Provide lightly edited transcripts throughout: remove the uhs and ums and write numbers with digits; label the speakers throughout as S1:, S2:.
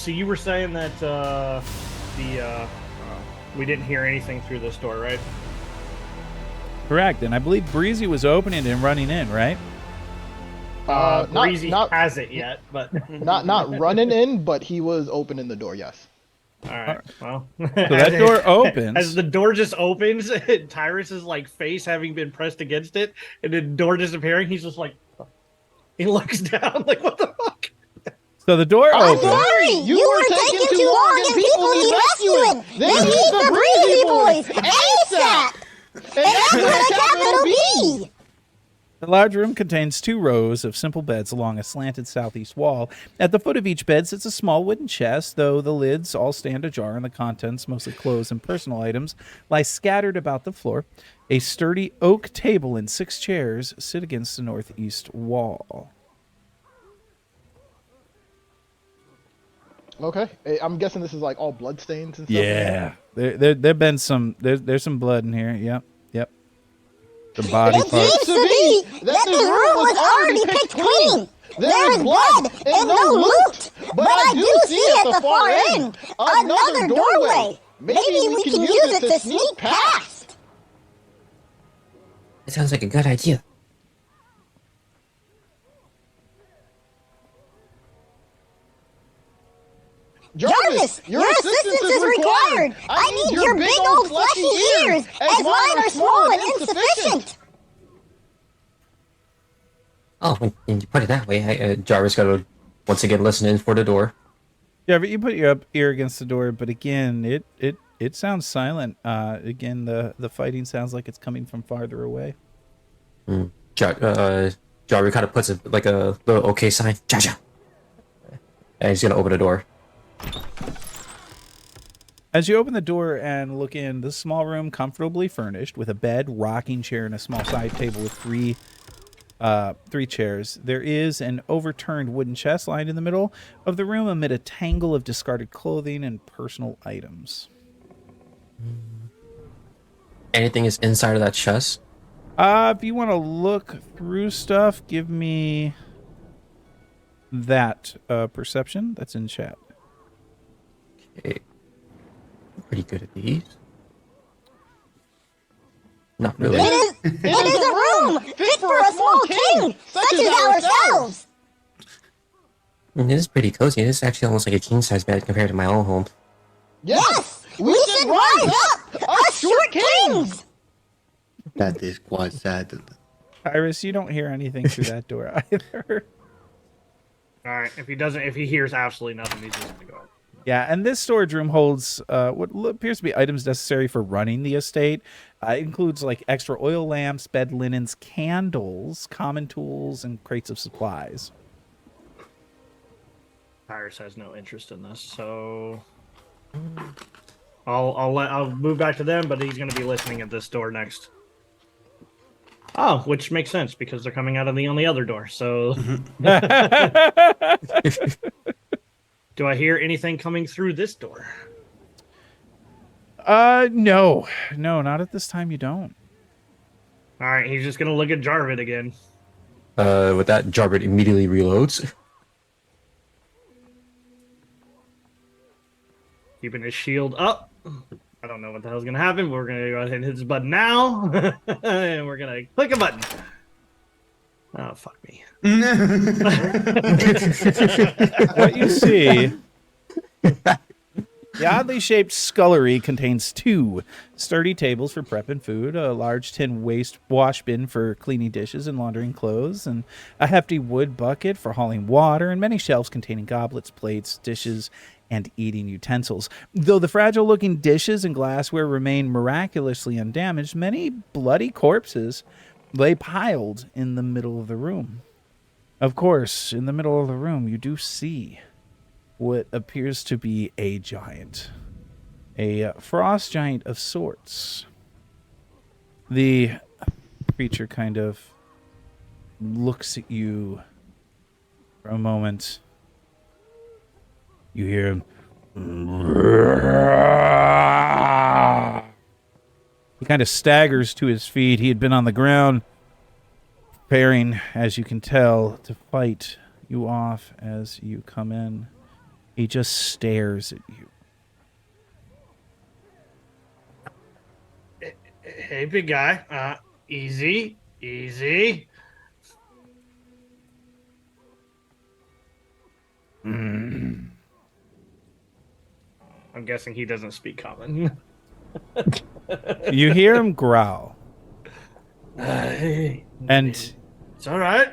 S1: so you were saying that we didn't hear anything through this door, right?
S2: Correct, and I believe Breezy was opening and running in, right?
S1: Breezy hasn't yet, but
S3: not running in, but he was opening the door. Yes.
S1: all right. Well,
S2: so that door opens.
S1: As the door just opens, Tyrus's like face having been pressed against it, and the door disappearing. He's just like, he looks down, like, what the fuck?
S2: So the door opens.
S3: Sorry, you were taking too long, and people need rescuing. They need the Breezy Boys ASAP. And that's with a capital B.
S2: The large room contains 2 rows of simple beds along a slanted southeast wall. At the foot of each bed sits a small wooden chest, though the lids all stand ajar and the contents, mostly clothes and personal items, lie scattered about the floor. A sturdy oak table and 6 chairs sit against the northeast wall.
S3: Okay, I'm guessing this is like all bloodstains and stuff.
S2: Yeah, there've been some. There's some blood in here. Yep. The body
S3: It
S2: parts.
S3: seems to be that this room was already picked clean. There is blood and no loot, but I do see at the far end another doorway. Maybe we can use it to sneak past.
S4: That sounds like a good idea.
S3: Jarvis, your assistance is required. I need your big old fleshy ears, as mine are small and insufficient.
S4: Oh, when you put it that way, Jarvis got to once again listen in for the door.
S2: Yeah, but you put your ear against the door, but again, it sounds silent. Again, the fighting sounds like it's coming from farther away.
S4: Jarvis kind of puts like a little okay sign. Cha-cha. And he's gonna open the door.
S2: As you open the door and look in, the small room comfortably furnished with a bed, rocking chair, and a small side table with three chairs. There is an overturned wooden chest lying in the middle of the room amid a tangle of discarded clothing and personal items.
S4: Anything is inside of that chest?
S2: If you want to look through stuff, give me that perception. That's in chat.
S4: Okay. Pretty good at these. Not really.
S3: It is a room fit for a small king, such as ourselves.
S4: It is pretty cozy. It is actually almost like a king-size bed compared to my own home.
S3: Yes, we should rise up, us short kings.
S5: That is quite sad.
S2: Iris, you don't hear anything through that door either.
S1: All right. If he hears absolutely nothing, he's just gonna go.
S2: Yeah, and this storage room holds what appears to be items necessary for running the estate. It includes like extra oil lamps, bed linens, candles, common tools, and crates of supplies.
S1: Iris has no interest in this, so I'll move back to them, but he's going to be listening at this door next. Oh, which makes sense because they're coming out of on the other door. So, do I hear anything coming through this door?
S2: No, not at this time. You don't.
S1: All right, he's just going to look at Jarvid again.
S4: With that, Jarvid immediately reloads.
S1: Keeping his shield up. I don't know what the hell's going to happen. We're going to go ahead and hit this button now. And we're going to click a button. Oh, fuck me.
S2: What you see, the oddly shaped scullery contains 2 sturdy tables for prepping food, a large tin wash bin for cleaning dishes and laundering clothes, and a hefty wood bucket for hauling water, and many shelves containing goblets, plates, dishes, and eating utensils. Though the fragile-looking dishes and glassware remain miraculously undamaged, many bloody corpses lay piled in the middle of the room. Of course, in the middle of the room, you do see what appears to be a giant. A frost giant of sorts. The creature kind of looks at you for a moment. You hear him. He kind of staggers to his feet. He had been on the ground, preparing, as you can tell, to fight you off as you come in. He just stares at you.
S1: Hey, big guy. Easy.
S2: Mm.
S1: I'm guessing he doesn't speak common.
S2: You hear him growl.
S1: Hey,
S2: And
S1: it's all right.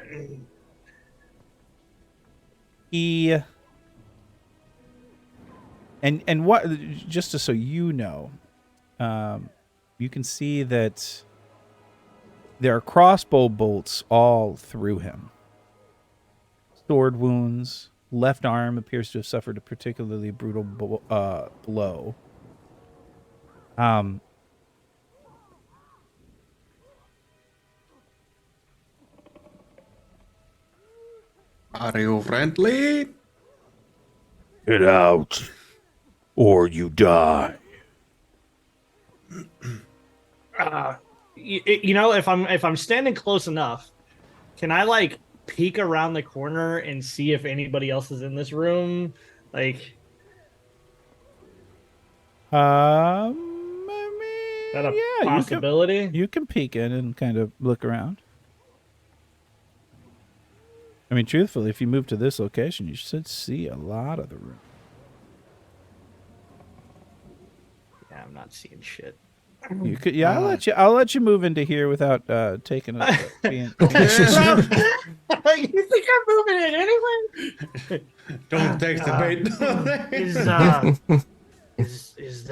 S2: he... And what, just so you know, you can see that there are crossbow bolts all through him. Sword wounds. Left arm appears to have suffered a particularly brutal blow.
S5: Are you friendly?
S6: Get out, or you die.
S1: You know, if I'm standing close enough, can I like peek around the corner and see if anybody else is in this room? Like,
S2: I
S1: is that a
S2: mean, yeah,
S1: possibility?
S2: you can peek in and kind of look around. I mean, truthfully, if you move to this location, you should see a lot of the room.
S1: Yeah, I'm not seeing shit.
S2: You could, yeah, I'll let you move into here without taking a being.
S1: You think I'm moving in anyway?
S5: Don't take the bait.
S1: Is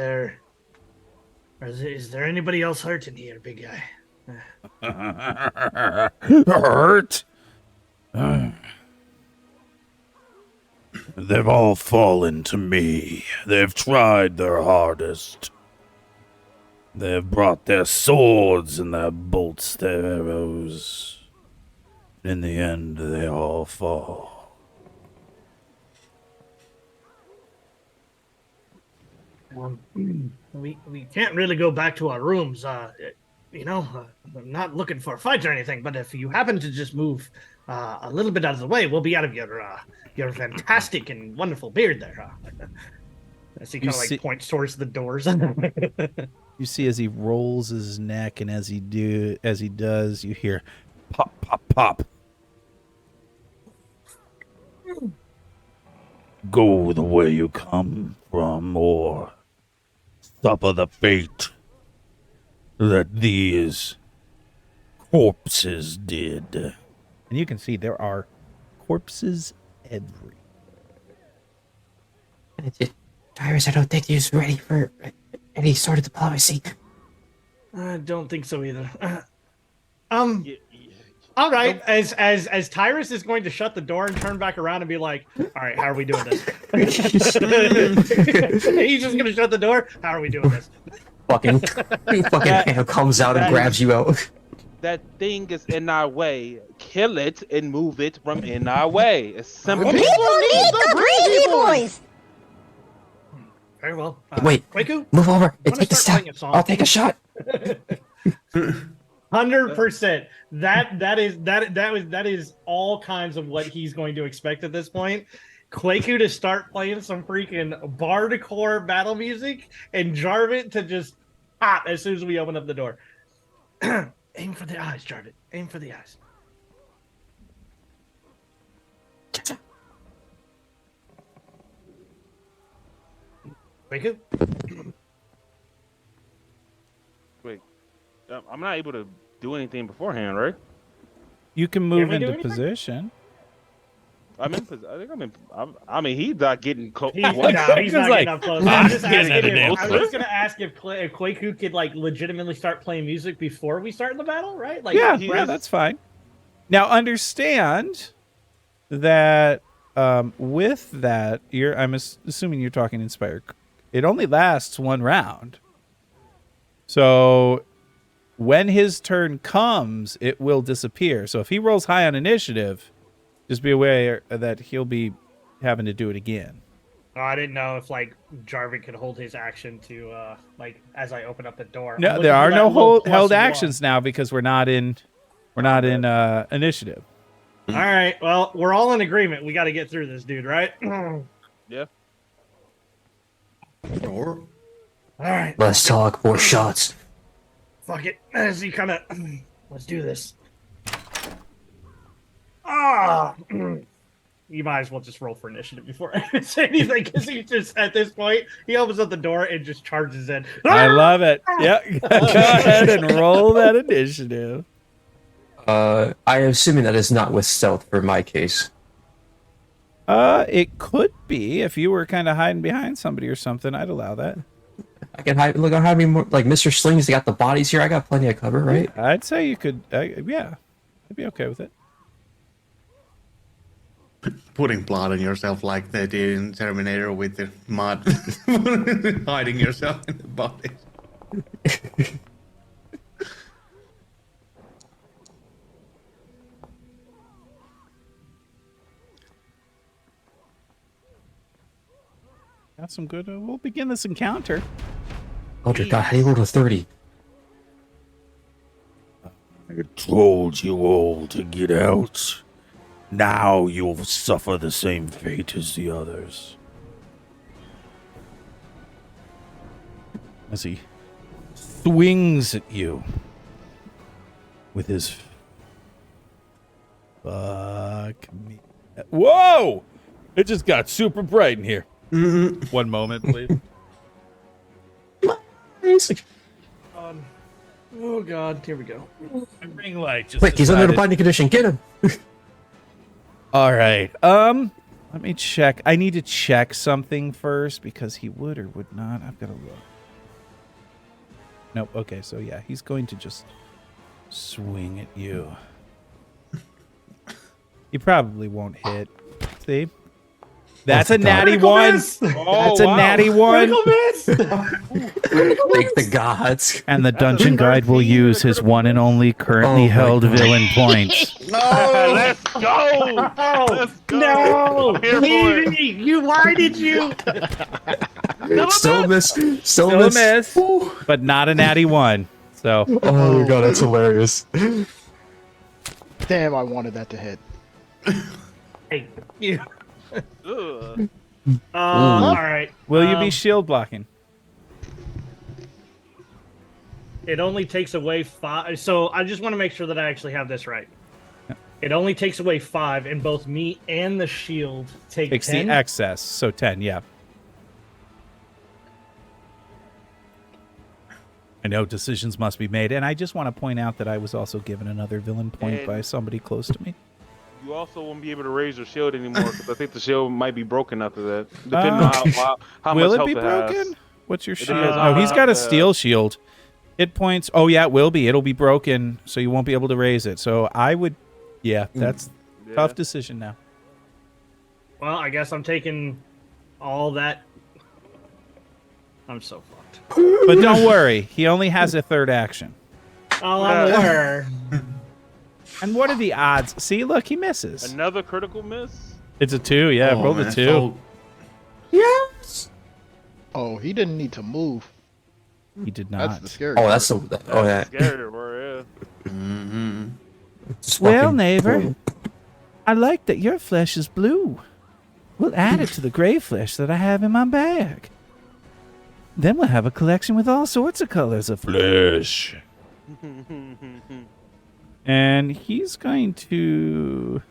S1: there anybody else hurt in here, big guy?
S6: Hurt? They've all fallen to me. They've tried their hardest. They've brought their swords and their bolts, their arrows. In the end, they all fall.
S1: We can't really go back to our rooms. You know, I'm not looking for a fight or anything, but if you happen to just move a little bit out of the way, we'll be out of your fantastic and wonderful beard there. As he kind of like points towards the doors.
S2: You see, as he rolls his neck, and as he does, you hear pop, pop, pop.
S6: Go the way you come from, or suffer the fate that these corpses did.
S2: And you can see there are corpses everywhere.
S4: Tyrus, I don't think he's ready for any sort of diplomacy.
S1: I don't think so either. All right. As Tyrus is going to shut the door and turn back around and be like, "All right, how are we doing this?" He's just gonna shut the door. How are we doing this?
S4: Fucking hand comes out and grabs you out.
S7: That thing is in our way. Kill it and move it from in our way. It's simple.
S3: People need the greasy boys.
S1: Very well.
S4: Wait,
S1: Quaku,
S4: move over and
S1: wanna
S4: take the
S1: start
S4: step.
S1: playing a song?
S4: I'll take a shot.
S1: 100%. That is all kinds of what he's going to expect at this point. Quaku to start playing some freaking bardcore battle music and Jarvit to just pop as soon as we open up the door. Aim for the eyes, Jarvit. Aim for the eyes. Quaku?
S7: Wait, I'm not able to do anything beforehand, right?
S2: You can move
S1: we do
S2: into
S1: anything?
S2: position.
S7: I'm in. I think I'm in. I mean, he's not getting close.
S1: He's not
S2: He's
S1: getting
S2: like,
S1: up close.
S6: "I'm
S1: I was
S6: getting at a damn
S1: just going to ask if Quaku could like legitimately start playing music before we start the battle, right? Like,
S2: Yeah, that's fine. Now understand that with that, I'm assuming you're talking inspired. It only lasts one round. So when his turn comes, it will disappear. So if he rolls high on initiative, just be aware that he'll be having to do it again.
S1: Oh, I didn't know if like Jarvik could hold his action to like as I open up the door. I'm
S2: No,
S1: looking
S2: there
S1: for
S2: are
S1: that
S2: no
S1: little
S2: held
S1: +1.
S2: actions now because we're not in initiative.
S1: All right. Well, we're all in agreement. We got to get through this, dude. Right?
S7: Yeah.
S5: Door.
S1: All right,
S4: Let's talk. More shots.
S1: fuck it. As he kind of, let's do this. Ah, you might as well just roll for initiative before I say anything, because he just at this point he opens up the door and just charges in.
S2: I love it. Yeah, go ahead and roll that initiative.
S4: I am assuming that is not with stealth for my case.
S2: It could be if you were kind of hiding behind somebody or something. I'd allow that.
S4: I can hide. Look, I'm having more like Mr. Slings. They got the bodies here. I got plenty of cover, right?
S2: I'd say you could. Yeah, I'd be okay with it.
S5: Putting blood on yourself like they did in Terminator with the mud. Hiding yourself in the body.
S2: Got some good. We'll begin this encounter.
S4: Oh dear God, how do you roll a 30?
S6: I told you all to get out. Now you'll suffer the same fate as the others.
S2: As he swings at you with his fuck me. Whoa! It just got super bright in here. One moment, please.
S1: Oh God, here we go.
S2: My ring light just
S4: Quick, he's under the
S2: decided-
S4: binding condition. Get him.
S2: All right. Let me check. I need to check something first because he would or would not. I've got to look. Nope. Okay, so yeah, he's going to just swing at you. He probably won't hit. See? That's a natty
S1: Critical
S2: one.
S1: miss!
S2: That's a natty one.
S1: Critical miss!
S4: Thank the gods.
S2: And the dungeon guide will use his one and only currently
S4: Oh my
S2: held
S4: God.
S2: villain points.
S7: Let's go. Let's go.
S1: No,
S7: I'm here for it.
S1: Lady, you. Why did you?
S4: Still miss. Still
S2: Still a
S4: miss.
S2: miss, but not a natty one. So
S4: Oh my God, that's hilarious.
S3: Damn, I wanted that to hit.
S1: Hey, you.
S7: Ugh.
S1: All right.
S2: will you be shield blocking?
S1: It only takes away 5. So I just want to make sure that I actually have this right. It only takes away 5, and both me and the shield take
S2: Takes
S1: 10.
S2: the excess, so 10, yeah. I know decisions must be made, and I just want to point out that I was also given another villain point
S7: And-
S2: by somebody close to me.
S7: You also won't be able to raise your shield anymore because I think the shield might be broken after that, depending on how
S2: Will
S7: much
S2: it
S7: health
S2: be
S7: it has.
S2: broken? What's your shield?
S7: depends
S2: Oh,
S7: on
S2: he's
S7: how
S2: got a
S7: much,
S2: steel shield. Hit points. Oh, yeah, it will be. It'll be broken, so you won't be able to raise it. So I would, yeah, that's
S7: Yeah.
S2: tough decision now.
S1: Well, I guess I'm taking all that. I'm so fucked.
S2: But don't worry, he only has a third action.
S1: Oh, I'm aware.
S2: And what are the odds? See, look, he misses.
S7: Another critical miss.
S2: It's a 2, yeah,
S5: Oh,
S2: rolled a
S5: man,
S2: 2.
S5: so-
S4: Yes.
S3: Oh, he didn't need to move.
S2: He did
S3: That's
S2: not.
S3: the scary
S4: Oh,
S3: part.
S4: that's the. Oh yeah.
S7: Scary, bro. Yeah.
S4: Just
S2: Well,
S4: fucking-
S2: neighbor, I like that your flesh is blue. We'll add it to the gray flesh that I have in my bag. Then we'll have a collection with all sorts of colors of flesh. And he's going to...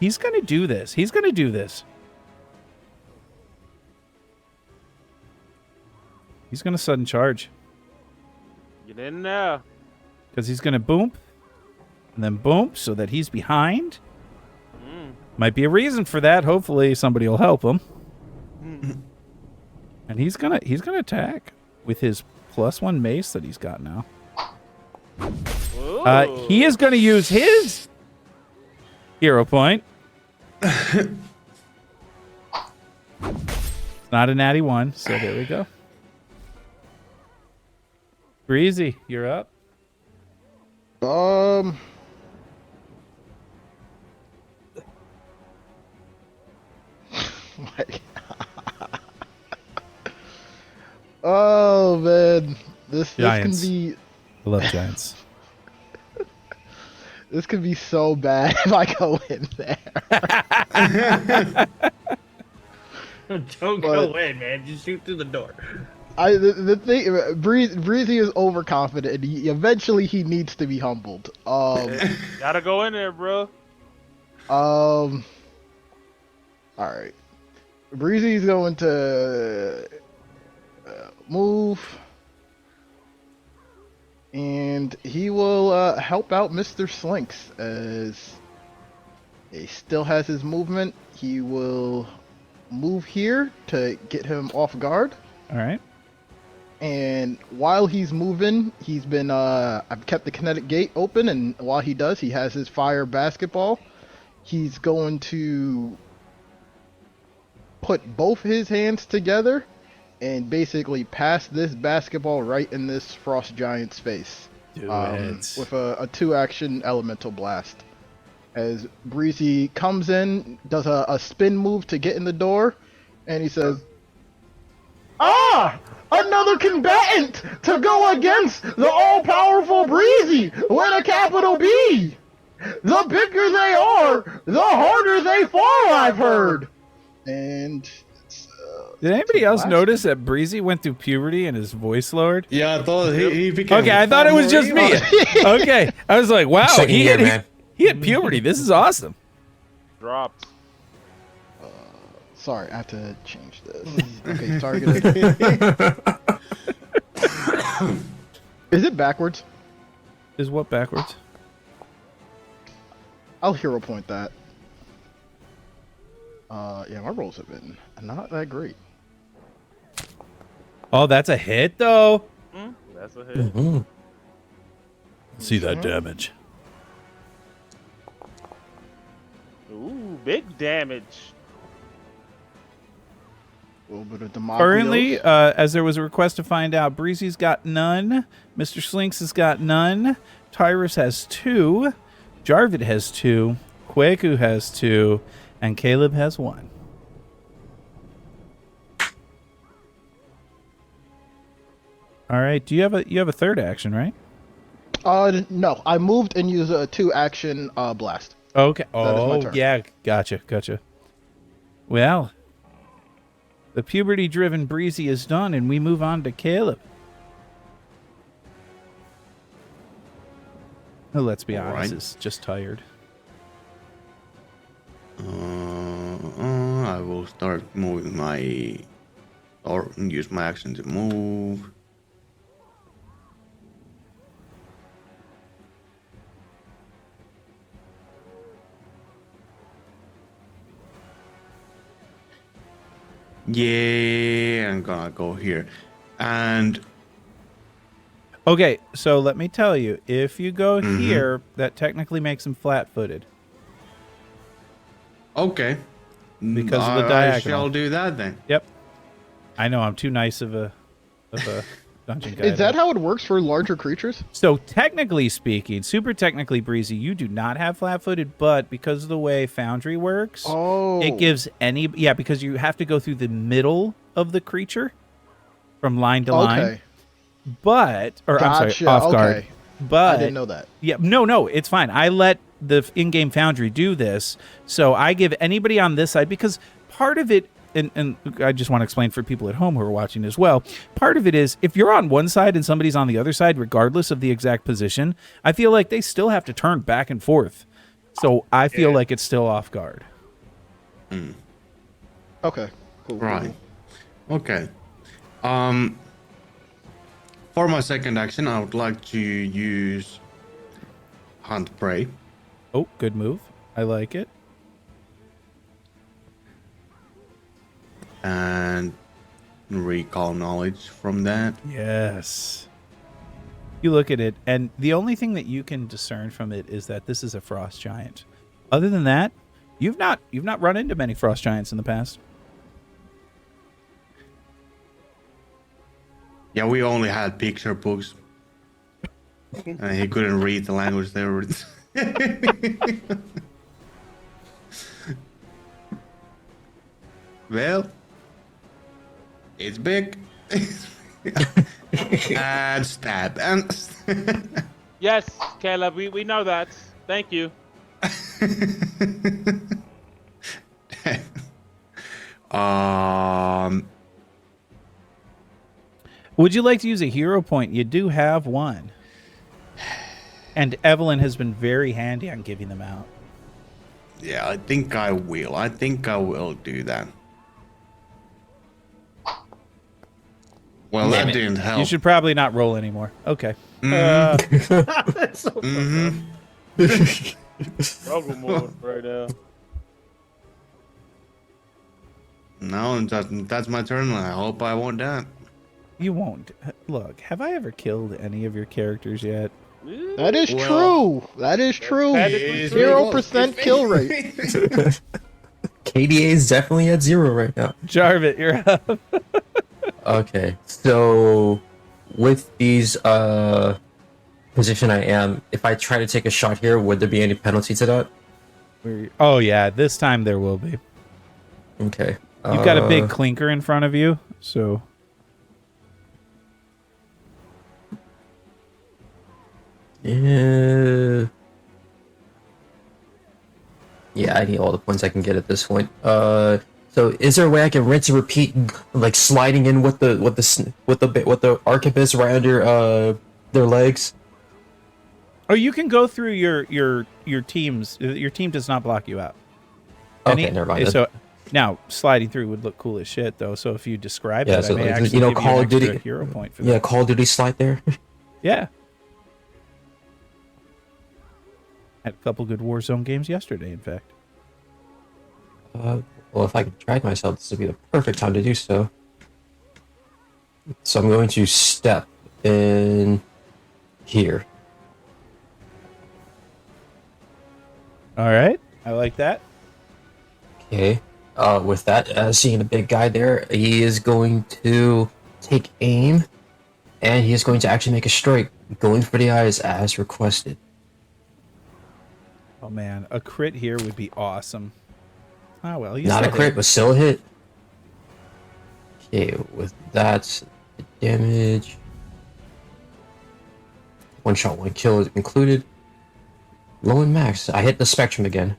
S2: He's going to do this. He's going to do this. He's going to sudden charge.
S7: Get in there.
S2: Because he's going to boom, and then boom, so that he's behind. Might be a reason for that. Hopefully somebody will help him. And he's gonna attack with his +1 mace that he's got now. He is gonna use his hero point. It's not a natty 1, so there we go. Breezy, you're up.
S3: Oh man, this
S2: Giants.
S3: can be
S2: I love giants.
S3: this could be so bad if I go in there.
S1: Don't
S3: But-
S1: go in, man. Just shoot through the door.
S3: The thing, Breezy is overconfident, and eventually he needs to be humbled.
S7: Gotta go in there, bro.
S3: All right. Breezy's going to move, and he will help out Mr. Slinks as he still has his movement. He will move here to get him off guard.
S2: All right.
S3: And while he's moving, he's been I've kept the kinetic gate open, and while he does, he has his fire basketball. He's going to put both his hands together and basically pass this basketball right in this frost giant's face.
S2: Do it.
S3: With a 2-action elemental blast. As Breezy comes in, does a spin move to get in the door, and he says, "Ah! Another combatant to go against the all-powerful Breezy with a capital B! The bigger they are, the harder they fall, I've heard!" And
S2: Did anybody else
S3: last-
S2: notice that Breezy went through puberty and his voice lowered?
S5: Yeah, I thought he became.
S2: Okay, I thought it was just me. Okay, I was like, wow,
S4: Second
S2: he
S4: year,
S2: hit,
S4: man.
S2: he hit puberty. This is awesome.
S7: Dropped.
S3: Sorry, I have to change this. Okay, target. Is it backwards?
S2: Is what backwards?
S3: I'll hero point that. Yeah, my rolls have been not that great.
S2: Oh, that's a hit though.
S7: That's a hit.
S6: See that damage.
S7: Ooh, big damage.
S3: A little bit of Democrios.
S2: Currently, as there was a request to find out, Breezy's got none. Mr. Slinks has got none. Tyrus has 2. Jarvid has 2. Kwaku has 2. And Caleb has 1. All right. Do you have a third action, right?
S3: No, I moved and used a 2-action blast.
S2: Okay.
S3: That is my
S2: Oh,
S3: turn.
S2: yeah. Gotcha. Well, the puberty-driven Breezy is done, and we move on to Caleb. Oh, let's be honest,
S5: Alright.
S2: is just tired.
S5: I will start moving or use my action to move. Yeah, I'm gonna go here. And
S2: Okay, so let me tell you, if you go here, that technically makes him flat-footed.
S5: okay.
S2: Because of the
S5: I
S2: diagonal.
S5: shall do that then.
S2: Yep. I know, I'm too nice of a dungeon guy.
S3: Is that
S2: there.
S3: how it works for larger creatures?
S2: So technically speaking, super technically, Breezy, you do not have flat-footed, but because of the way Foundry works,
S3: Oh.
S2: it gives any... Yeah, because you have to go through the middle of the creature from line to line.
S3: Okay.
S2: But... Or, I'm
S3: Gotcha,
S2: sorry, off guard.
S3: okay.
S2: But...
S3: I didn't know that.
S2: Yeah, no, it's fine. I let the in-game Foundry do this, so I give anybody on this side, because part of it, and I just want to explain for people at home who are watching as well, part of it is, if you're on one side and somebody's on the other side, regardless of the exact position, I feel like they still have to turn back and forth. So I feel like it's still off guard.
S3: Okay. Cool.
S5: Right. Okay. For my second action, I would like to use Hunt Prey.
S2: Oh, good move. I like it.
S5: And recall knowledge from that.
S2: Yes. You look at it, and the only thing that you can discern from it is that this is a frost giant. Other than that, you've not run into many frost giants in the past.
S5: Yeah, we only had picture books. And he couldn't read the language they were. Well, it's big. And stab. And
S7: Yes, Caleb, we know that. Thank you.
S5: Um,
S2: Would you like to use a hero point? You do have one. And Evelyn has been very handy on giving them out.
S5: yeah, I think I will. I think I will do that. Well,
S4: Damn
S5: that
S4: it.
S5: didn't help.
S2: You should probably not roll anymore. Okay.
S1: That's so
S7: Struggle mode right now.
S5: No, that's my turn. I hope I won't die.
S2: You won't. Look, have I ever killed any of your characters yet?
S3: That is
S5: Well,
S3: true. That is true.
S7: technically true.
S3: 0% kill rate.
S4: KDA is definitely at 0 right now.
S2: Jarvit, you're up.
S4: Okay, so with these position I am, if I try to take a shot here, would there be any penalty to that?
S2: Oh, yeah. This time there will be.
S4: Okay.
S2: You've got a big clinker in front of you, so...
S4: Yeah. Yeah, I need all the points I can get at this point. So is there a way I can rinse and repeat, like sliding in with the arquebus right under their legs?
S2: Oh, you can go through your teams. Your team does not block you out.
S4: Okay, never mind.
S2: So now sliding through would look cool as shit, though. So if you describe
S4: Yeah,
S2: that,
S4: so,
S2: I may
S4: like,
S2: actually
S4: you know,
S2: give
S4: Call
S2: you an
S4: of Duty-
S2: extra hero point for
S4: Yeah,
S2: that.
S4: Call of Duty slide there.
S2: Yeah. Had a couple good Warzone games yesterday, in fact.
S4: Well, if I can drag myself, this would be the perfect time to do so. So I'm going to step in here.
S2: All right, I like that.
S4: Okay. With that, seeing the big guy there, he is going to take aim, and he is going to actually make a strike, going for the eyes as requested.
S2: Oh man, a crit here would be awesome. Oh well, you
S4: Not a
S2: still
S4: crit,
S2: hit.
S4: but still a hit. Okay, with that, the damage. One shot, one kill is included. Low and max. I hit the spectrum again.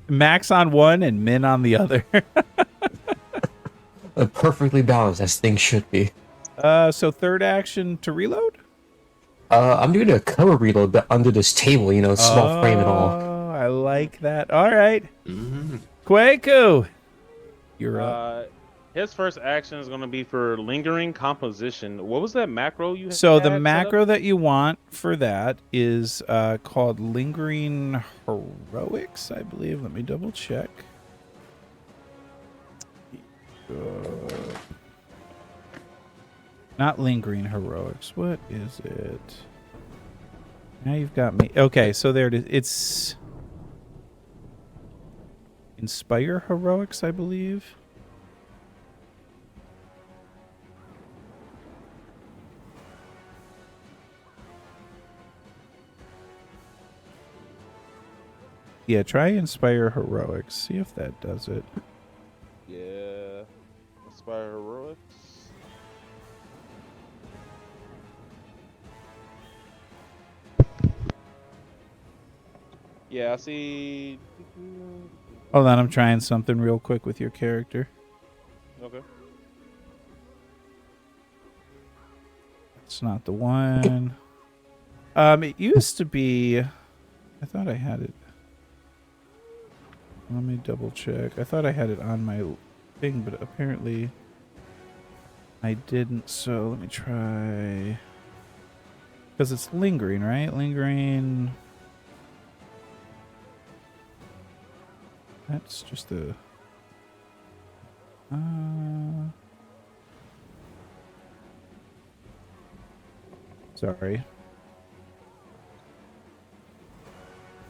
S2: Max on one and min on the other.
S4: Perfectly balanced as things should be.
S2: So third action to reload?
S4: I'm doing a cover reload, but under this table, you know, small frame and all.
S2: Oh, I like that. All right. Kwaku, you're up.
S7: His first action is going to be for lingering composition. What was that macro you had?
S2: So the
S7: set up?
S2: macro that you want for that is called Lingering Heroics, I believe. Let me double check. Not Lingering Heroics. What is it? Now you've got me. Okay, so there it is. It's Inspire Heroics, I believe. Yeah, try Inspire Heroics. See if that does it.
S7: Yeah. Inspire Heroics. Yeah, I see.
S2: Hold on, I'm trying something real quick with your character.
S7: Okay.
S2: It's not the one. It used to be. I thought I had it. Let me double check. I thought I had it on my thing, but apparently I didn't. So let me try. Because it's lingering, right? Lingering. That's just a. Sorry.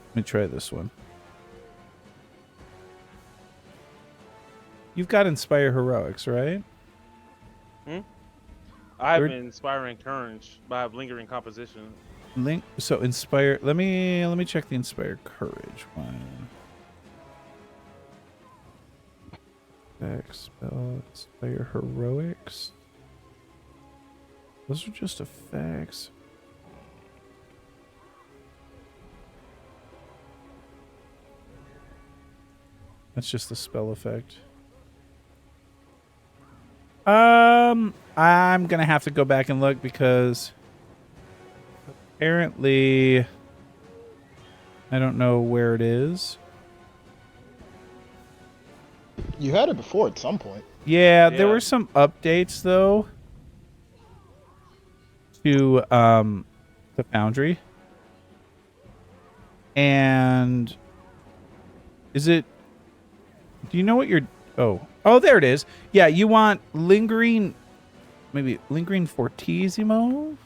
S2: Let me try this one. You've got Inspire Heroics, right?
S7: I have
S2: Where-
S7: inspiring courage, but I have lingering composition.
S2: So Inspire. Let me check the Inspire Courage one. Effects, spell, Inspire Heroics. Those are just effects. That's just the spell effect. I'm gonna have to go back and look because apparently I don't know where it is.
S3: You had it before at some point.
S2: Yeah, there
S7: Yeah.
S2: were some updates though to the Foundry. And is it, do you know what you're, oh, there it is. Yeah, you want lingering fortissimo?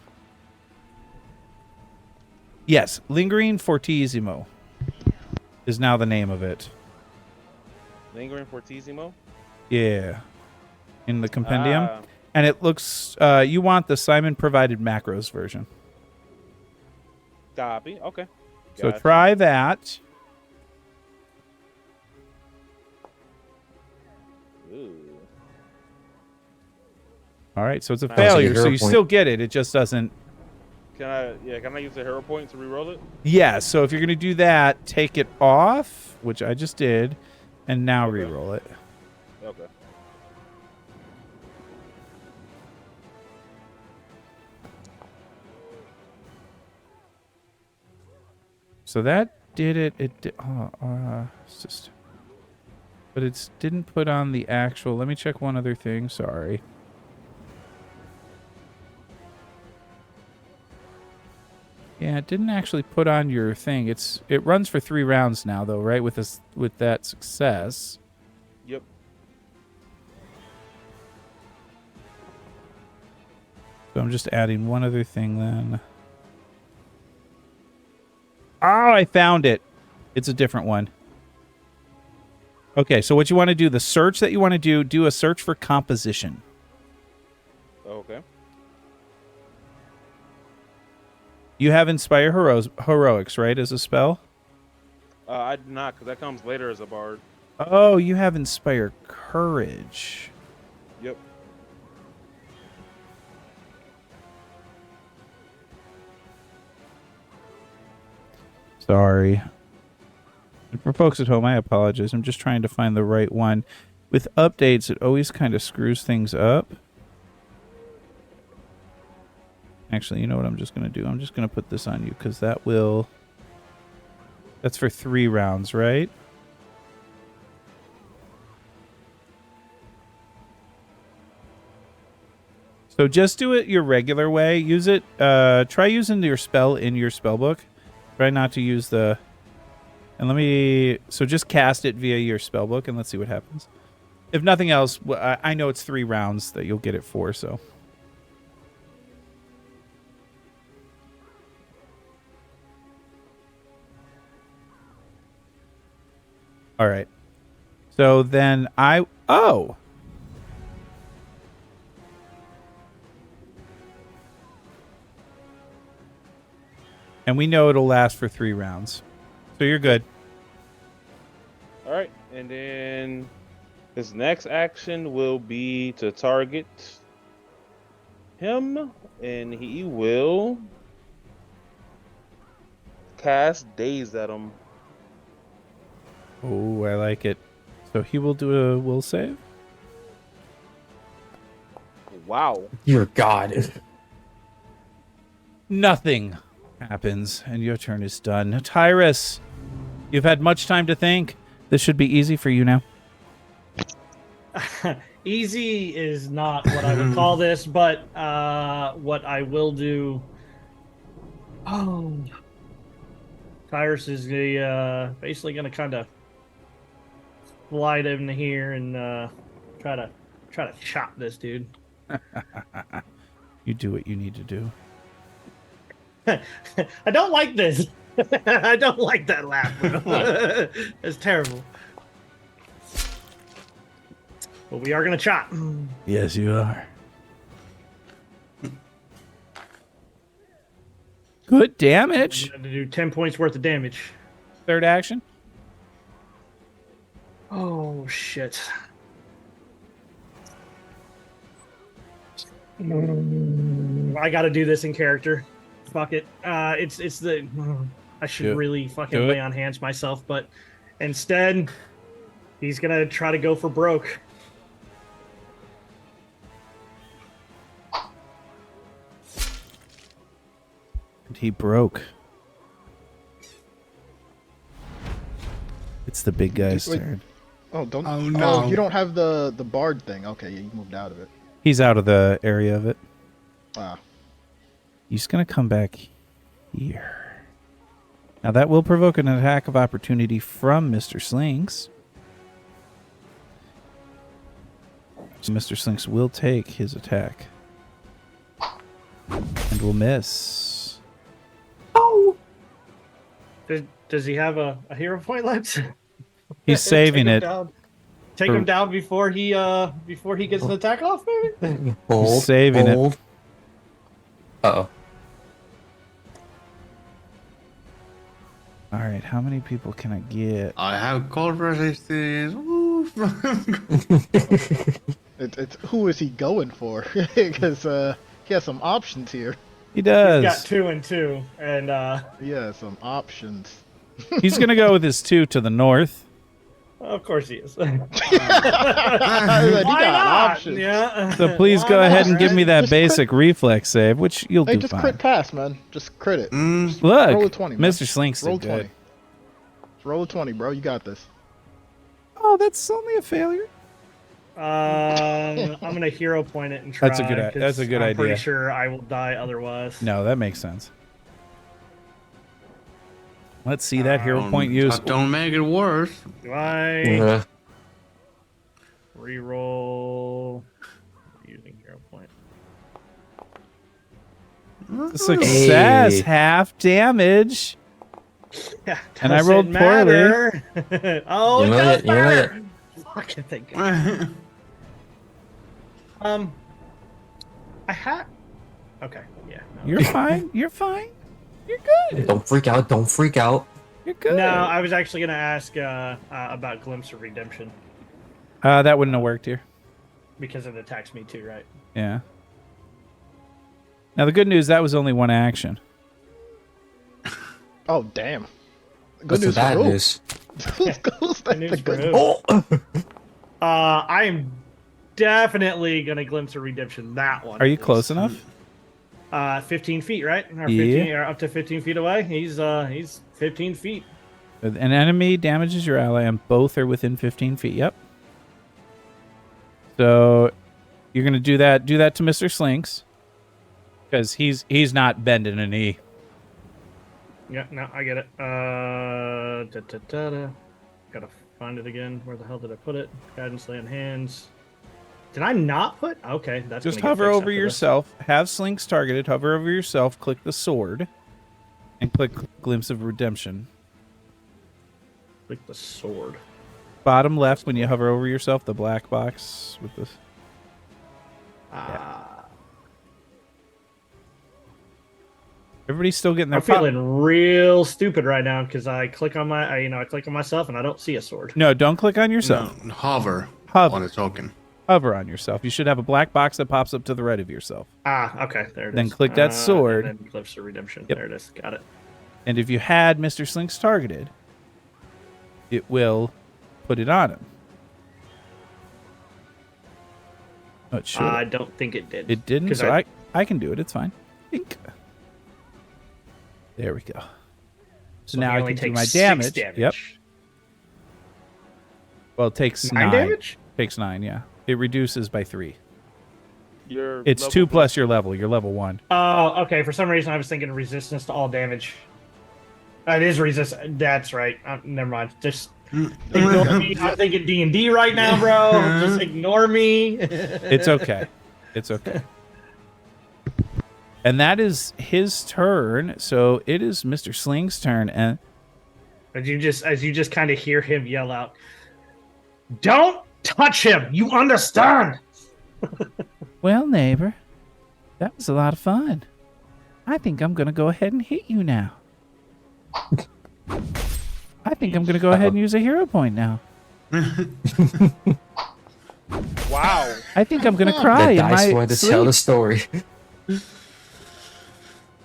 S2: Yes, lingering fortissimo is now the name of it.
S7: Lingering Fortissimo.
S2: Yeah, in the compendium.
S7: Ah,
S2: And it looks, you want the Simon provided macros version.
S7: copy. Okay.
S2: So
S7: Gotcha.
S2: try that.
S7: Ooh.
S2: All right, so it's a
S7: Sounds like a
S2: failure. So
S4: hero
S2: you
S4: point.
S2: still get it. It just doesn't.
S7: Can I use the hero point to reroll it?
S2: Yeah, so if you're going to do that, take it off, which I just did, and now
S7: Okay.
S2: reroll it.
S7: Okay.
S2: So that did it. It did, it's just, but it didn't put on the actual. Let me check one other thing. Sorry. Yeah, it didn't actually put on your thing. It runs for 3 rounds now, though, right? With that success.
S7: Yep.
S2: So I'm just adding one other thing then. Oh, I found it. It's a different one. Okay, so what you want to do, the search that you want to do a search for composition.
S7: Okay.
S2: You have Inspire Heroics, right, as a spell?
S7: I do not, because that comes later as a bard.
S2: Oh, you have Inspire Courage.
S7: Yep.
S2: Sorry. And for folks at home, I apologize. I'm just trying to find the right one. With updates, it always kind of screws things up. Actually, you know what I'm just going to do? I'm just going to put this on you because that will... That's for 3 rounds, right? So just do it your regular way. Use it. Try using your spell in your spell book. Try not to use the... And let me... So just cast it via your spell book and let's see what happens. If nothing else, I know it's 3 rounds that you'll get it for, so... All right. So then oh! And we know it'll last for 3 rounds. So you're good.
S7: All right, and then his next action will be to target him, and he will cast Daze at him.
S2: Oh, I like it. So he will do a will save?
S7: Wow.
S4: Dear God.
S2: Nothing happens, and your turn is done. Tyrus, you've had much time to think. This should be easy for you now.
S1: Easy is not what I would call this, but what I will do. Oh, Tyrus is basically going to kind of slide in here and try to chop this dude.
S2: You do what you need to do.
S1: I don't like this. I don't like that laugh, bro. It's terrible. But we are going to chop.
S2: Yes, you are. Good damage.
S1: I'm going to do 10 points worth of damage.
S2: Third action.
S1: Oh, shit. I got to do this in character. Fuck it. It's the... I should
S2: Do it.
S1: really fucking
S2: Do it.
S1: lay on hands myself, but instead, he's going to try to go for broke.
S2: And he broke. It's the big guy's
S3: Wait.
S2: turn.
S3: Oh, don't.
S5: Oh, no.
S3: you don't have the bard thing. Okay, yeah, you moved out of it.
S2: He's out of the area of it.
S3: Ah.
S2: He's going to come back here. Now that will provoke an attack of opportunity from Mr. Slinks. So Mr. Slinks will take his attack. And will miss.
S1: Does he have a hero point left?
S2: He's saving it.
S1: Take him down before he gets an attack off, maybe?
S4: Bold.
S2: saving it.
S4: bold. Uh-oh.
S2: All right, how many people can I get?
S5: I have cold resistance. Oof.
S3: It's who is he going for? Because he has some options here.
S2: He does.
S1: He's got 2 and 2, and
S3: Yeah, some options.
S2: He's going to go with his 2 to the north.
S1: of course he is.
S3: He
S1: Why
S3: got
S1: not?
S3: options.
S1: Yeah.
S2: So please
S1: Why
S2: go ahead
S1: not,
S2: and give me
S1: right?
S2: that basic reflex save, which you'll
S3: Hey,
S2: do
S3: just
S2: fine.
S3: crit pass, man. Just crit it.
S5: Mm,
S2: Look,
S3: Roll a 20, man.
S2: Mr. Slinks
S3: Roll
S2: did
S3: 20.
S2: good.
S3: Just roll a 20, bro. You got this.
S2: Oh, that's only a failure.
S1: I'm gonna hero point it and try.
S2: That's a good i-
S1: 'cause
S2: that's a good
S1: I'm
S2: idea.
S1: pretty sure I will die otherwise.
S2: No, that makes sense. Let's see that hero point use.
S5: Don't make it worse.
S1: Do I
S4: Yeah.
S1: reroll using hero point?
S2: Success,
S4: Hey.
S2: half damage.
S1: Yeah,
S2: And I
S1: doesn't
S2: rolled
S1: matter. Oh,
S4: You
S1: it
S4: know
S1: does
S4: it, you know
S1: matter. Fucking thank God. I had. Okay, yeah. No.
S2: You're fine. You're fine. You're good.
S4: Don't freak out. Don't freak out.
S2: You're good.
S1: No, I was actually gonna ask about Glimpse of Redemption
S2: That wouldn't have worked here.
S1: because it attacks me too, right?
S2: Yeah. Now the good news, that was only one action.
S3: Oh, damn. Good
S4: What's the
S3: news
S4: bad
S3: for who?
S4: news?
S3: Who's the
S1: news for
S3: good
S1: who?
S3: news?
S4: Oh!
S1: I am definitely gonna Glimpse of Redemption that one.
S2: Are you close enough?
S1: 15 feet, right? Or
S2: Yeah.
S1: 15, or up to 15 feet away. He's 15 feet.
S2: An enemy damages your ally, and both are within 15 feet. Yep. So you're gonna do that. Do that to Mr. Slinks, because he's not bending a knee.
S1: Yeah, no, I get it. Gotta find it again. Where the hell did I put it? Guidance lay on hands. Did I not put? Okay, that's
S2: Just
S1: gonna get
S2: hover
S1: fixed
S2: over
S1: after this.
S2: yourself. Have Slinks targeted. Hover over yourself. Click the sword, and click Glimpse of Redemption.
S1: Click the sword.
S2: Bottom left when you hover over yourself, the black box with the. Everybody's still getting their.
S1: I'm feeling real stupid right now because I click on I click on myself and I don't see a sword.
S2: No, don't click on yourself.
S5: No, hover
S2: Hover.
S5: on the token.
S2: Hover on yourself. You should have a black box that pops up to the right of yourself.
S1: Okay, there it is.
S2: Then click that sword.
S1: And then Glimpse of Redemption.
S2: Yep.
S1: There it is. Got it.
S2: And if you had Mr. Slinks targeted, it will put it on him. Oh, it should.
S1: I don't think it did.
S2: It didn't,
S1: 'Cause
S2: so I can do it. It's fine. Think. There we go. So now
S1: he
S2: I
S1: only
S2: can do
S1: takes
S2: my
S1: 6
S2: damage.
S1: damage.
S2: Yep. Well, it takes
S1: 9
S2: 9.
S1: damage?
S2: Takes 9, yeah. It reduces by 3.
S7: You're
S2: It's
S7: level
S2: 2
S7: one.
S2: plus your level. You're level 1.
S1: Oh, okay. For some reason, I was thinking resistance to all damage. It is resist. That's right. Never mind. Just ignore me. I'm thinking D&D right now, bro. Just ignore me.
S2: It's okay. It's okay. And that is his turn. So it is Mr. Sling's turn. And
S1: As you just kind of hear him yell out, "Don't touch him! You understand?"
S2: well, neighbor, that was a lot of fun. I think I'm going to go ahead and hit you now. I think I'm going to go ahead and use a hero point now.
S7: Wow.
S2: I think I'm going to cry
S4: The
S2: in
S4: dice
S2: my
S4: wanted to tell the
S2: sleep.
S4: story.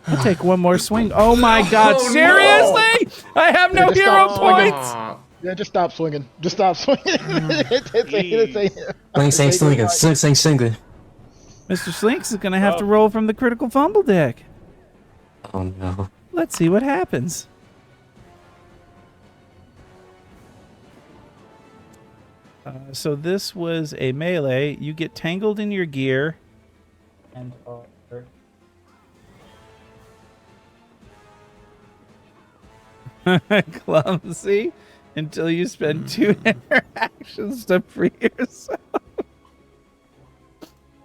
S2: I'll take one more swing. Oh my God! Seriously? I have no
S3: Just
S2: hero
S3: stop.
S2: points.
S3: Yeah, just stop swinging. Just stop swinging.
S4: Sling.
S2: Mr. Slinks is going to have to roll from the critical fumble deck.
S4: Oh no.
S2: Let's see what happens. So this was a melee. You get tangled in your gear. And clumsy until you spend 2 interactions to free yourself.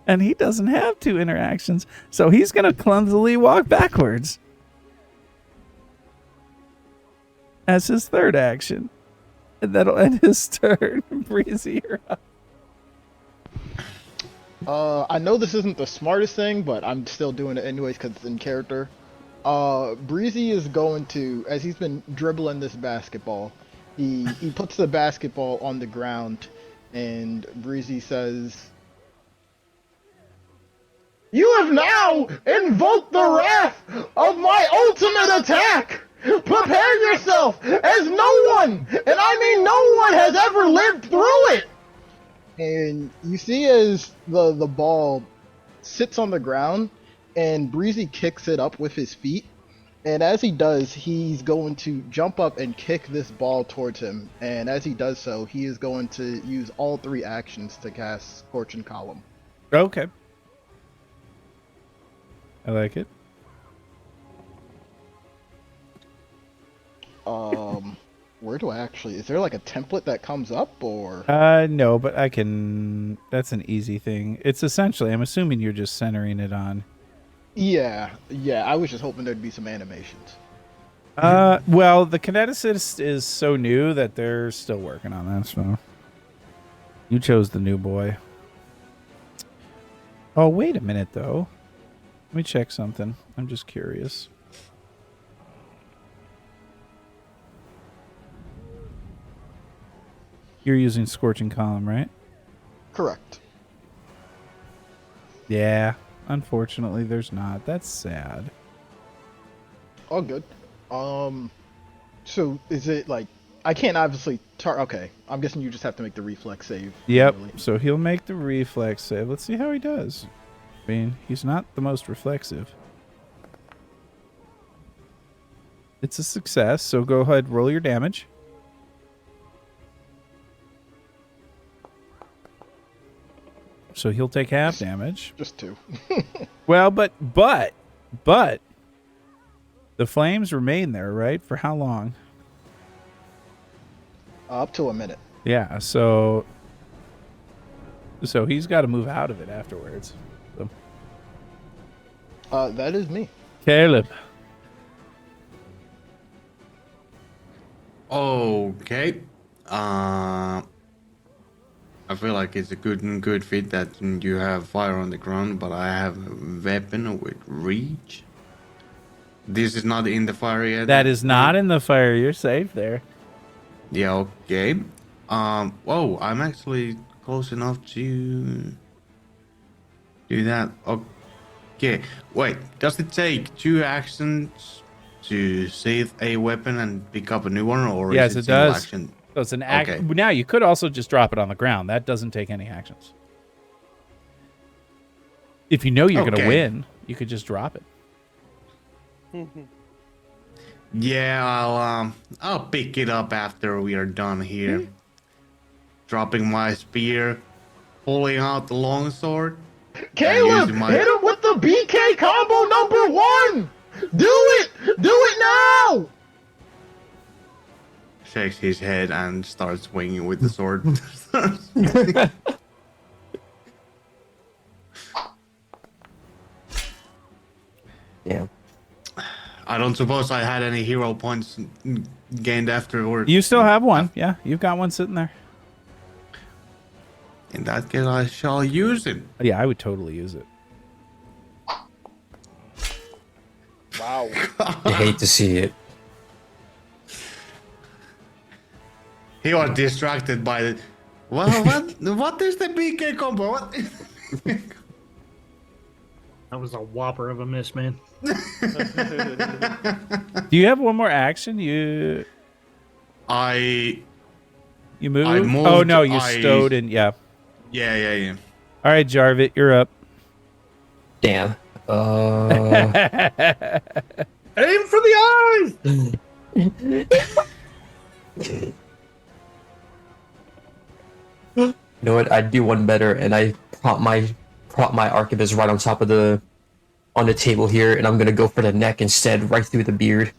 S2: And he doesn't have 2 interactions, so he's going to clumsily walk backwards as his 3rd action. And that'll end his turn. Breezy, you're up.
S3: I know this isn't the smartest thing, but I'm still doing it anyways because it's in character. Breezy is going to, as he's been dribbling this basketball, he puts the basketball on the ground, and Breezy says, "You have now invoked the wrath of my ultimate attack! Prepare yourself, as no one, and I mean no one, has ever lived through it!" And you see as the ball sits on the ground, and Breezy kicks it up with his feet. And as he does, he's going to jump up and kick this ball towards him. And as he does so, he is going to use all 3 actions to cast Scorching Column.
S2: Okay. I like it.
S3: Where do I actually... Is there like a template that comes up, or...
S2: No, but I can... That's an easy thing. It's essentially... I'm assuming you're just centering it on...
S3: Yeah, I was just hoping there'd be some animations.
S2: Well, the kineticist is so new that they're still working on that, so... You chose the new boy. Oh, wait a minute, though. Let me check something. I'm just curious. You're using Scorching Column, right?
S3: Correct.
S2: Yeah. Unfortunately, there's not. That's sad.
S3: All good. So is it like... I can't obviously... Okay, I'm guessing you just have to make the reflex save.
S2: Yep.
S3: manually.
S2: So he'll make the reflex save. Let's see how he does. I mean, he's not the most reflexive. It's a success, so go ahead, roll your damage. So he'll take half damage.
S3: Just 2.
S2: Well, but the flames remain there, right? For how long?
S3: Up to a minute.
S2: Yeah, so he's got to move out of it afterwards. So.
S3: That is me.
S2: Caleb.
S5: Okay. I feel like it's a good fit that you have fire on the ground, but I have a weapon with reach. This is not in the fire yet.
S2: That is not in the fire. You're safe there.
S5: Yeah, okay. Whoa, I'm actually close enough to do that. Okay, wait, does it take 2 actions to save a weapon and pick up a new one, or
S2: Yes,
S5: is it
S2: it
S5: single
S2: does.
S5: action?
S2: So it's an act.
S5: Okay.
S2: Now you could also just drop it on the ground. That doesn't take any actions. If you know you're going to
S5: Okay.
S2: win, you could just drop it.
S5: Yeah, I'll pick it up after we are done here. Dropping my spear, pulling out the longsword.
S3: Caleb,
S5: using my-
S3: hit him with the BK combo number 1! Do it! Do it now!
S5: Shakes his head and starts swinging with the sword.
S4: Yeah.
S5: I don't suppose I had any hero points gained afterward.
S2: You still have one. Yeah, you've got one sitting there.
S5: In that case, I shall use it.
S2: Yeah, I would totally use it.
S3: Wow.
S4: I hate to see it.
S5: He was distracted by the... Well, what is the BK combo? What is
S1: That was a whopper of a miss, man.
S2: Do you have one more action? You
S5: I
S2: moved?
S5: I moved,
S2: Oh, no, you
S5: I-
S2: stowed in. Yeah.
S5: Yeah.
S2: All right, Jarvit, you're up.
S4: Damn.
S1: Aim for the eyes.
S4: You know what? I'd do one better, and I prop my arquebus right on top of the table here, and I'm gonna go for the neck instead, right through the beard.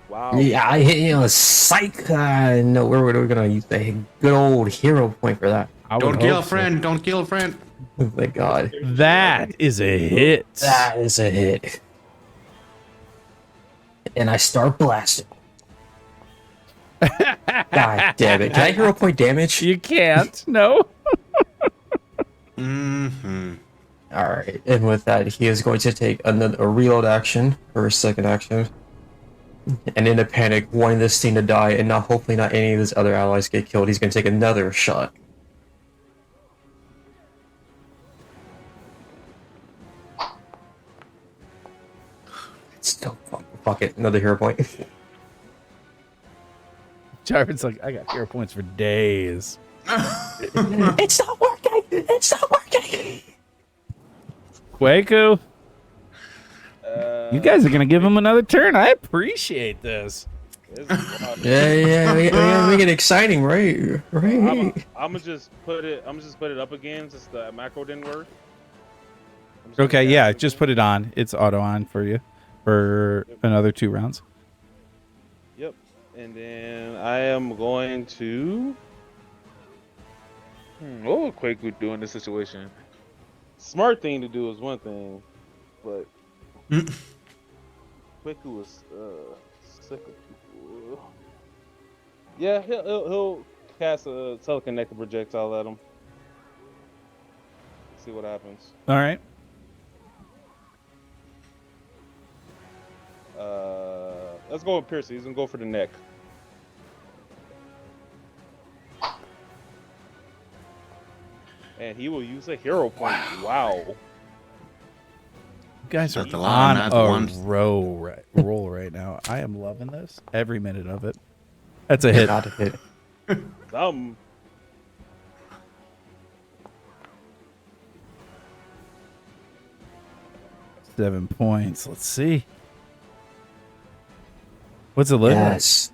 S7: Wow.
S4: Yeah, I hit psych. No, we're gonna use a good old hero point for that.
S2: I would
S5: Don't kill a
S2: hope so.
S5: friend. Don't kill a friend.
S4: Oh my god,
S2: That is a hit.
S4: that is a hit. And I start blasting. God damn it! Can I hero point damage?
S2: You can't. No.
S5: Mm-hmm.
S4: All right, and with that, he is going to take a reload action for a second action. And in a panic, wanting this thing to die, and hopefully not any of his other allies get killed, he's going to take another shot. Still, fuck it, another hero point.
S2: Jarvan's like, I got hero points for days.
S4: It's not working. It's not working.
S2: Kwaku, you guys are gonna give him another turn. I appreciate this.
S4: Yeah, we make it exciting, right? Right.
S7: I'm gonna just put it up again since the macro didn't work.
S2: Okay, yeah, just put it on. It's auto on for you for another 2 rounds.
S7: Yep. And then I am going to. What would Kwaku do in this situation? Smart thing to do is one thing, but Kwaku was sick of people. Yeah, he'll cast a telekinetic projectile at him. See what happens.
S2: All right.
S7: Let's go with Piercy. He's gonna go for the neck. And he will use a hero point. Wow.
S2: You guys are
S5: That's a lot
S2: on
S5: at
S2: a
S5: once.
S2: roll right now. I am loving this. Every minute of it. That's a hit.
S4: Not a hit.
S7: Some.
S2: 7 points. Let's see. What's it look like?
S4: Yes.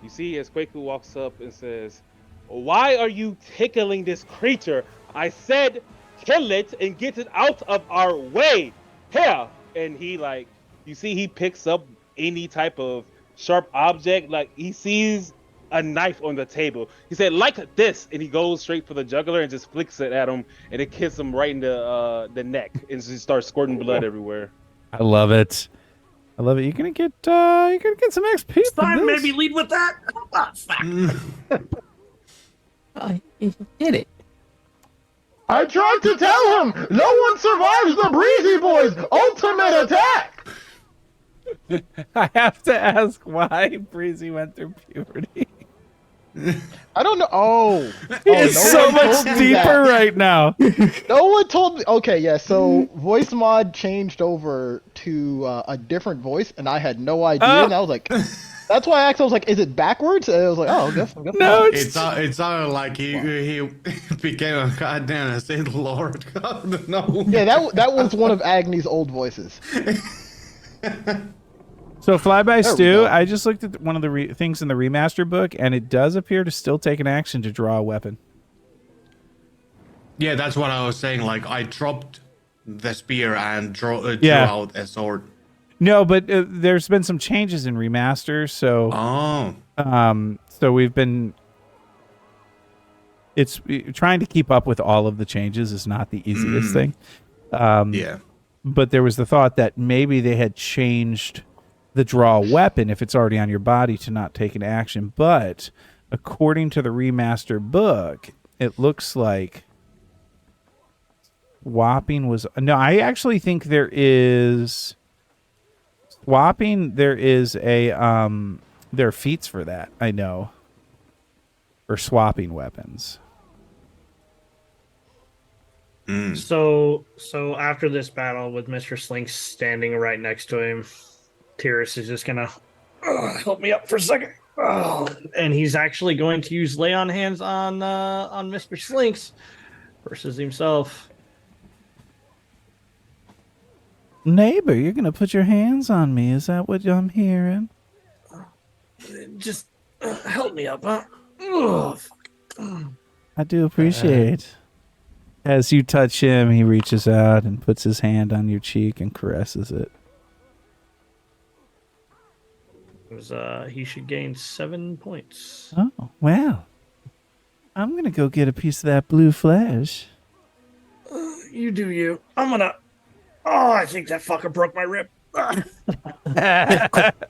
S7: You see, as Kwaku walks up and says, "Why are you tickling this creature? I said kill it and get it out of our way. Here!" And he you see he picks up any type of sharp object. Like he sees a knife on the table. He said, "Like this," and he goes straight for the jugular and just flicks it at him, and it hits him right in the neck, and just starts squirting blood everywhere.
S2: I love it. I love it. You're gonna get some XP.
S1: Time maybe lead with that. Oh, fuck.
S4: He did it.
S3: I tried to tell him, no one survives the Breezy Boys' ultimate attack.
S2: I have to ask why Breezy went through puberty.
S3: I don't know. Oh,
S2: It's
S3: no
S2: so
S3: one
S2: much
S3: told me
S2: deeper
S3: that.
S2: right now.
S3: No one told me. Okay, yeah. So voice mod changed over to a different voice, and I had no idea.
S2: Oh.
S3: And I was like, that's why I asked. I was like, is it backwards? And I was like, oh, I guess
S2: No,
S3: not.
S5: It sounded like he became a goddamn Sith Lord. God, no.
S3: Yeah, that was one of Agni's old voices.
S2: So Fly by
S3: There we
S2: Stu,
S3: go.
S2: I just looked at one of the things in the remaster book, and it does appear to still take an action to draw a weapon.
S5: Yeah, that's what I was saying. Like I dropped the spear and drew
S2: Yeah.
S5: out a sword.
S2: No, but there's been some changes in remaster, so
S5: Oh.
S2: so we've been. It's trying to keep up with all of the changes is not the easiest thing.
S5: Yeah.
S2: But there was the thought that maybe they had changed the draw a weapon if it's already on your body to not take an action. But according to the remaster book, it looks like swapping was no. I actually think there is swapping. There is a there are feats for that. I know. Or swapping weapons.
S1: So after this battle with Mr. Slink standing right next to him, Tyrus is just gonna help me up for a second. Oh, and he's actually going to use lay on hands on Mr. Slinks versus himself.
S2: Neighbor, you're gonna put your hands on me. Is that what I'm hearing?
S1: Just help me up, huh? Ugh.
S2: I do appreciate. As you touch him, he reaches out and puts his hand on your cheek and caresses it.
S1: He should gain 7 points.
S2: Oh, well. I'm gonna go get a piece of that blue flesh.
S1: You do you. I'm gonna. Oh, I think that fucker broke my rib.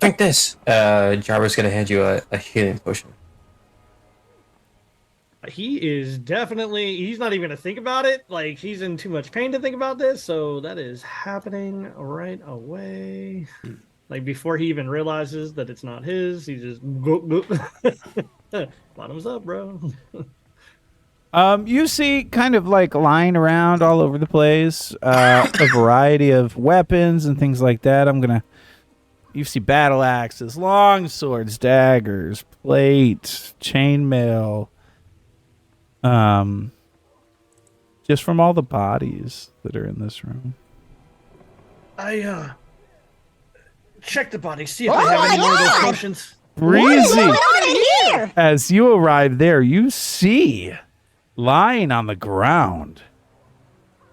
S4: Drink this. Jarvis gonna hand you a healing potion.
S1: He is definitely. He's not even gonna think about it. Like he's in too much pain to think about this. So that is happening right away. Like before he even realizes that it's not his, he just bottoms up, bro.
S2: You see kind of like lying around all over the place, a variety of weapons and things like that. You see battle axes, long swords, daggers, plate, chainmail. Just from all the bodies that are in this room.
S1: I check the body, see if they have any more of those potions.
S2: Breezy, as you arrive there, you see lying on the ground,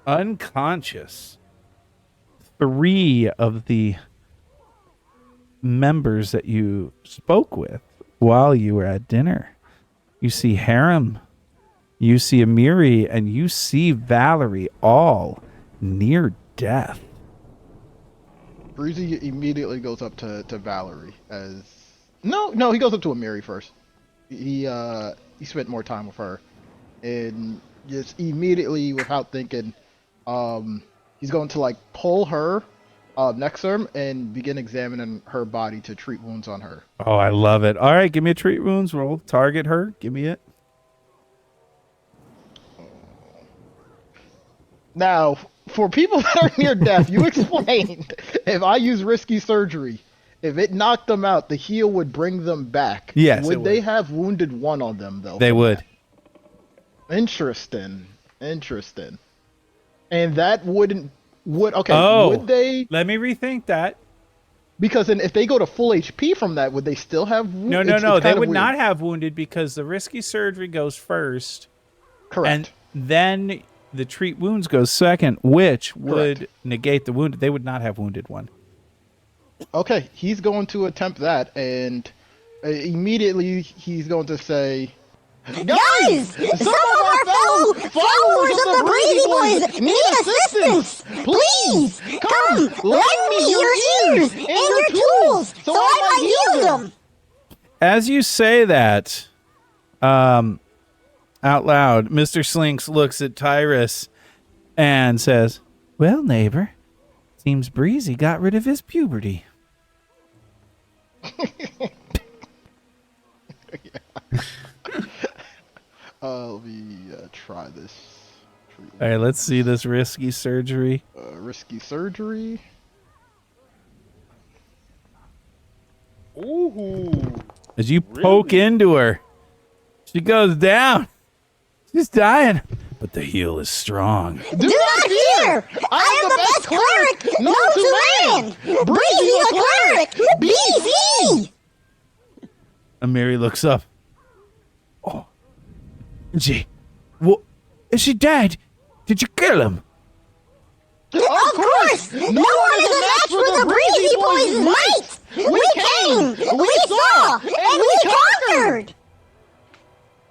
S2: unconscious, 3 of the members that you spoke with while you were at dinner. You see Harem, you see Amiri, and you see Valerie, all near death.
S3: Breezy immediately goes up to Valerie as no, he goes up to Amiri first. He spent more time with her, and just immediately, without thinking, he's going to like pull her next to him and begin examining her body to treat wounds on her.
S2: Oh, I love it. All right, give me a treat wounds roll. Target her. Give me it.
S3: Now, for people that are near death, you explained if I use risky surgery, if it knocked them out, the heal would bring them back.
S2: Yes,
S3: Would they have wounded one on them, though?
S2: They would.
S3: Interesting. And that would they?
S2: Let me rethink that.
S3: Because then if they go to full HP from that, would they still have wounded?
S2: No. They would not have wounded because the risky surgery goes first.
S3: Correct.
S2: And then the treat wounds goes second, which would negate the wounded. They would not have wounded one.
S3: Okay, he's going to attempt that, and immediately he's going to say, "Guys, some of our fellow followers of the Breezy Boys need assistance. Please, come, lend me your ears and your tools so I might use them."
S2: As you say that, out loud, Mr. Slinks looks at Tyrus and says, "Well, neighbor, seems Breezy got rid of his puberty."
S3: Let me try this.
S2: All right, let's see this risky surgery.
S3: Risky surgery.
S7: Ooh.
S2: As you poke into her, she goes down. She's dying, but the heal is strong.
S3: Do not fear! I am the best cleric known to man! Breezy the cleric! BC!
S2: And Mary looks up. Oh, what? Is she dead? Did you kill him?
S3: Of course! No one is a match for the Breezy Boys' might! We came! We saw! And we conquered!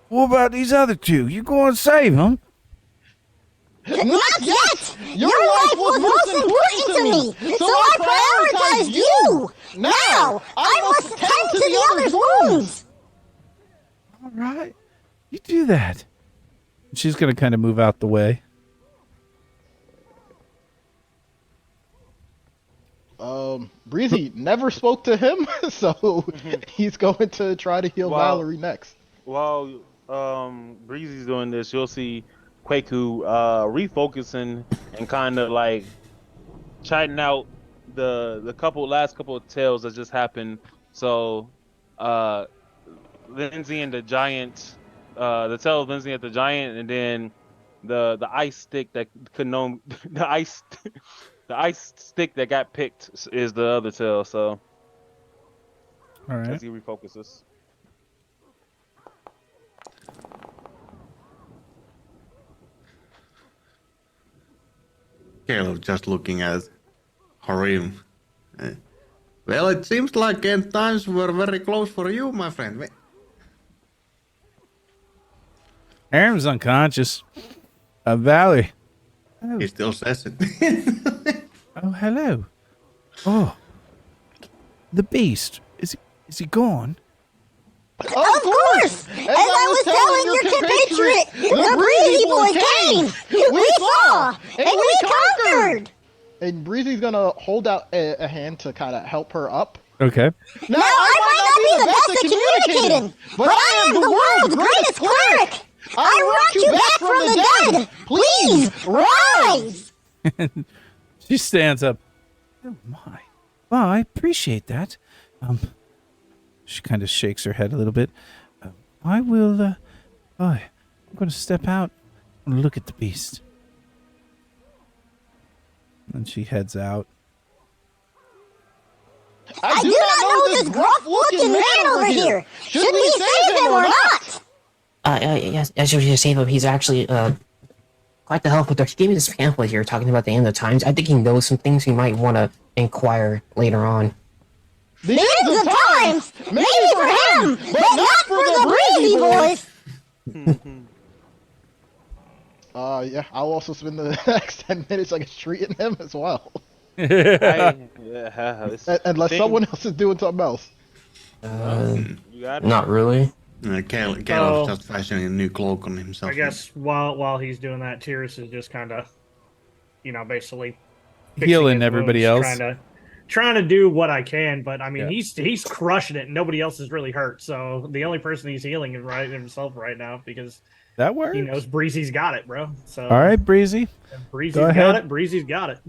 S2: What about these other 2? You go and save them?
S3: Not yet! Your life was most important to me, so I prioritized you! Now, I must tend to the others' wounds!
S2: All right. You do that. She's going to kind of move out the way.
S3: Breezy never spoke to him, so he's going to try to heal Valerie next.
S7: While Breezy's doing this, you'll see Kwaku refocusing and kind of like chatting out the last couple of tales that just happened. So Lindsay and the giant, the tail of Lindsay at the giant, and then the ice stick that could know the ice the ice stick that got picked is the other tail. So
S2: All right.
S7: as he refocuses.
S5: Caleb just looking at Harim. Well, it seems like end times were very close for you, my friend.
S2: Aaron's unconscious. Valerie.
S5: He still says it.
S2: Oh, hello. Oh, the beast. Is he gone?
S3: Of course! As I was telling your compatriot, the Breezy Boy came! We saw! And we conquered!
S8: And Breezy's gonna hold out a hand to kind of help her up.
S2: Okay.
S3: Now, I might not be the best at communicating, but I am the world's greatest cleric! I brought you back from the dead! Please, rise!
S2: She stands up. Oh my. Well, I appreciate that. She kind of shakes her head a little bit. I will, I'm going to step out and look at the beast. And she heads out.
S3: I do not know this gruff-looking man over here! Should we save him or not?
S4: Yes, I should just save him. He's actually, quite the help with her. He gave me this pamphlet here talking about the end of times. I think he knows some things we might want to inquire later on.
S3: The ends of times? Maybe for him, but not for the Breezy Boys!
S8: Yeah, I'll also spend the next 10 minutes like treating him as well. Unless someone else is doing something else.
S7: You got it?
S4: Not really.
S5: Caleb's just fashioning a new cloak on himself.
S1: I guess while he's doing that, Tyrus is just kind of, basically
S2: Healing everybody else.
S1: Trying to do what I can, but I mean he's crushing it and nobody else is really hurt. So the only person he's healing is himself right now because
S2: that works.
S1: He knows Breezy's got it, bro. So
S2: all right, Breezy.
S1: Breezy's got it. Breezy's got it.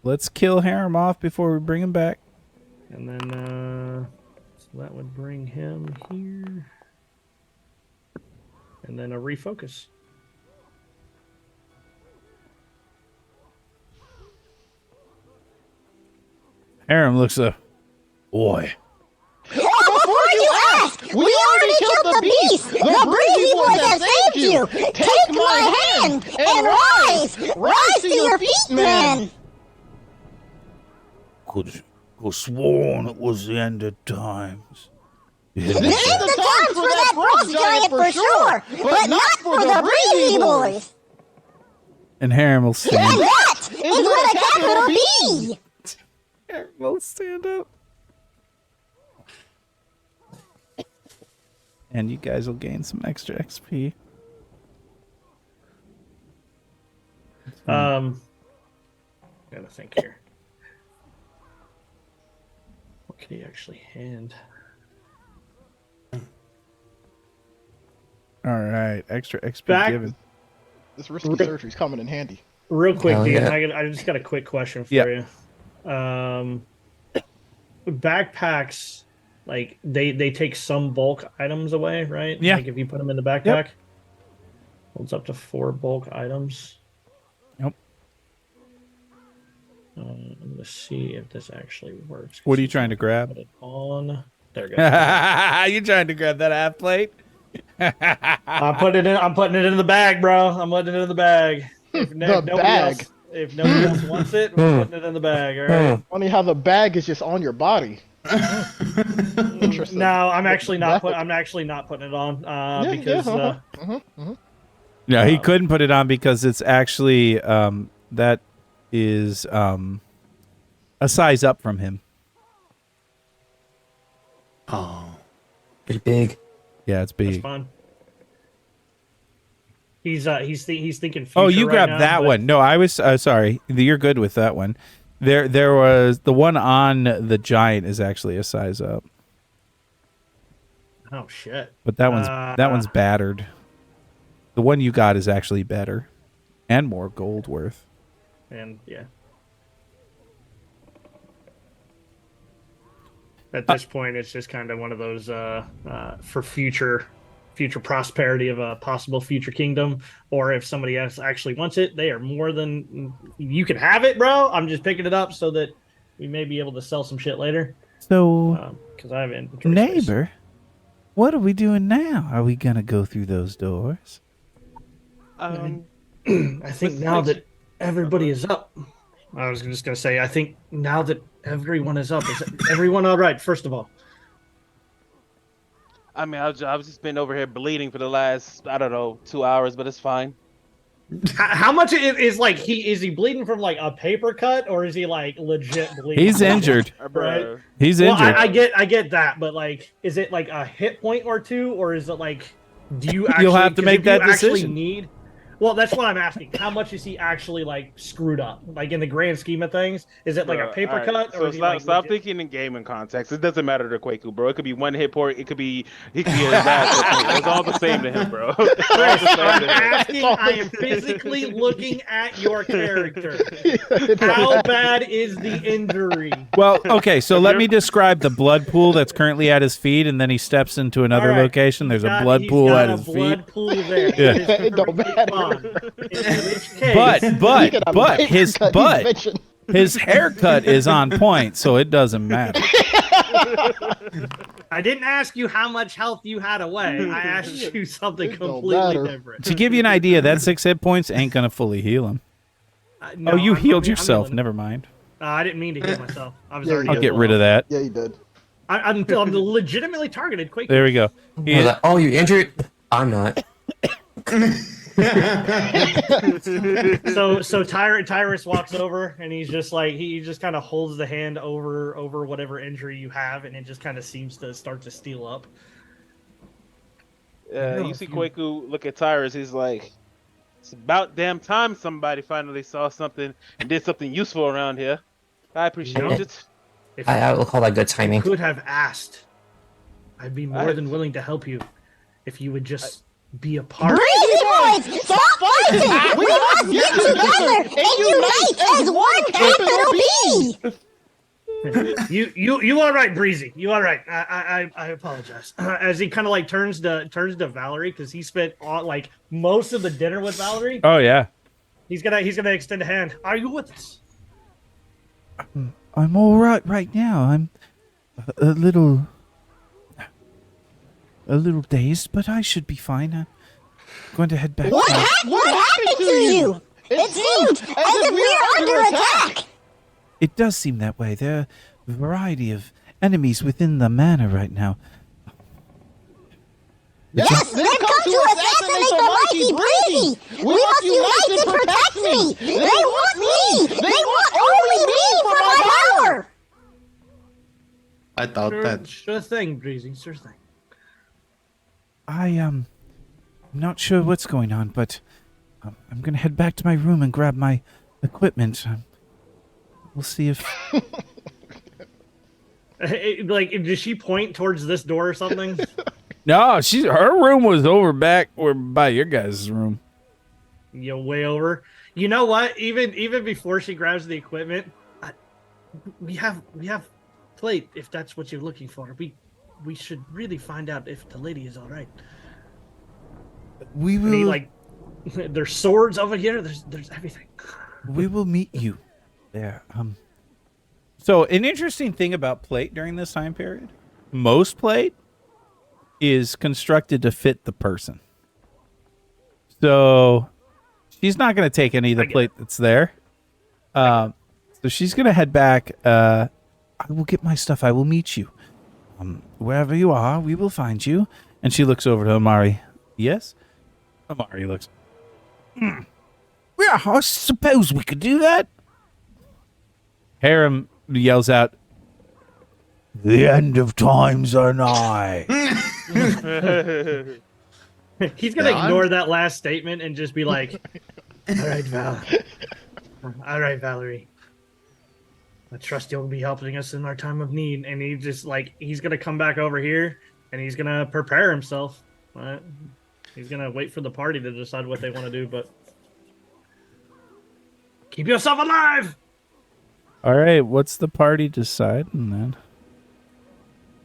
S2: Let's kill Harem off before we bring him back.
S1: And then so that would bring him here. And then a refocus.
S2: Harem looks up. Boy.
S3: Oh, before you ask, we already killed the beast! The Breezy Boys have saved you! Take my hand and rise! Rise to your feet, man!
S6: Could sworn it was the end of times.
S3: This is the time for that frost giant for sure, but not for the Breezy Boys!
S2: And Harem will stand.
S3: And that is what a capital B!
S2: Harem will stand up. And you guys will gain some extra XP.
S1: Gotta think here. What can he actually hand?
S2: All right, extra XP
S1: Back-
S2: given.
S8: This risky surgery's coming in handy.
S1: Real quick,
S4: Hell
S1: Dean,
S4: yeah.
S1: I just got a quick question for
S2: Yep.
S1: you. Backpacks, like they take some bulk items away, right?
S2: Yeah.
S1: Like if you put them in the backpack, holds up to 4 bulk items.
S2: Yep.
S1: I'm gonna see if this actually works.
S2: What are you trying to grab?
S1: Put it on. There we go.
S2: You trying to grab that half plate?
S1: I'm putting it in the bag, bro. I'm putting it in the bag. If nobody else wants it, we're putting it in the bag. All right.
S8: Funny how the bag is just on your body. Interesting.
S1: No, I'm actually not putting it on because
S2: No, he couldn't put it on because it's actually that is a size up from him.
S5: Oh.
S4: Pretty big.
S2: Yeah, it's
S1: that's
S2: big.
S1: fine. He's thinking.
S2: Oh,
S1: future
S2: you
S1: right
S2: grabbed
S1: now,
S2: that
S1: but-
S2: one. No, I was sorry. You're good with that one. There was the one on the giant is actually a size up,
S1: Oh shit!
S2: but that one's battered. The one you got is actually better, and more gold worth.
S1: And yeah. At this point, it's just kind of one of those for future prosperity of a possible future kingdom, or if somebody else actually wants it, they are more than you can have it, bro. I'm just picking it up so that we may be able to sell some shit later.
S2: So,
S1: Because I have inventory space.
S2: neighbor, what are we doing now? Are we gonna go through those doors?
S1: I think now that everybody is up, I was just gonna say, I think now that everyone is up, is everyone all right? First of all.
S7: I mean, I've just been over here bleeding for the last, I don't know, 2 hours, but it's fine.
S1: How much is like is he bleeding from like a paper cut, or is he like legit bleeding?
S2: He's injured.
S1: Right?
S2: He's
S1: Well,
S2: injured.
S1: I get that, but like, is it like a hit point or two, or is it like, do you actually?
S2: You'll have to
S1: 'cause
S2: make
S1: if you
S2: that
S1: actually
S2: decision.
S1: Need. Well, that's what I'm asking. How much is he actually like screwed up? Like in the grand scheme of things, is it like a paper
S7: Alright,
S1: cut, or
S7: so
S1: is he like
S7: stop
S1: legit?
S7: thinking in gaming context. It doesn't matter to Kwaku, bro. It could be one hit point. It could be a bad hit point. It's all the same to him, bro. It's all the same
S1: I'm
S7: to him.
S1: asking. I am physically looking at your character. How bad is the injury?
S2: Well, okay, so let me describe the blood pool that's currently at his feet, and then he steps into another
S1: All right.
S2: location. There's a
S1: He's
S2: blood pool
S1: got
S2: at
S1: a
S2: his
S1: blood
S2: feet.
S1: pool there.
S2: Yeah.
S1: That is
S8: It don't
S1: perfectly
S8: matter.
S1: fine. In which case,
S2: His haircut is on point, so it doesn't matter.
S1: I didn't ask you how much health you had away. I asked you something
S8: It don't
S1: completely
S8: matter.
S1: different.
S2: To give you an idea, that 6 hit points ain't gonna fully heal him.
S1: No,
S2: Oh, you
S1: I'm
S2: healed yourself.
S1: healing.
S2: Never mind.
S1: I didn't mean to heal myself. I was
S8: Yeah,
S1: already.
S2: I'll get rid of that.
S8: Yeah, you did.
S1: I'm legitimately targeted. Quake.
S2: There we go.
S4: I was like, oh, you injured? I'm not.
S1: So Tyrus walks over and he's just like he just kind of holds the hand over whatever injury you have, and it just kind of seems to start to steal up.
S7: You see Kwaku look at Tyrus. He's like, it's about damn time somebody finally saw something and did something useful around here. I appreciate it.
S1: If
S4: I will call that good
S1: you
S4: timing.
S1: could have asked, I'd be more than willing to help you if you would just be a part.
S3: Breezy boys, stop fighting! We must get together and unite as one capital B!
S1: You all right, Breezy? You all right? I apologize. As he kind of like turns to Valerie, because he spent like most of the dinner with Valerie.
S2: Oh yeah.
S1: He's gonna extend a hand. Are you with us?
S2: I'm all right now. I'm a little dazed, but I should be fine. I'm going to head back.
S3: What happened to you? It seems as if we're under attack!
S2: It does seem that way. There are a variety of enemies within the manor right now.
S3: Yes, they've come to assassinate the mighty Breezy! We must unite to protect me! They want me! They want only me for my power!
S5: I thought that.
S1: Sure thing, Breezy. Sure thing.
S2: I'm not sure what's going on, but I'm gonna head back to my room and grab my equipment. We'll see if.
S1: Like, does she point towards this door or something?
S2: No, her room was over back or by your guys' room.
S1: Way over. You know what? Even before she grabs the equipment, we have plate. If that's what you're looking for, we should really find out if the lady is all right.
S2: We will.
S1: I mean, like, there's swords over here. There's everything.
S2: We will meet you there. So an interesting thing about plate during this time period, most plate is constructed to fit the person. So she's not going to take any of the plate that's there. So she's going to head back. I will get my stuff. I will meet you. Wherever you are, we will find you. And she looks over to Amari. Yes? Amari looks. Yeah, I suppose we could do that. Harem yells out, "The end of times are nigh."
S1: He's gonna ignore that last statement and just be like, "All right, all right, Valerie. I trust you'll be helping us in our time of need." And he's gonna come back over here and he's gonna prepare himself. He's gonna wait for the party to decide what they want to do, but keep yourself alive.
S2: All right, what's the party deciding then?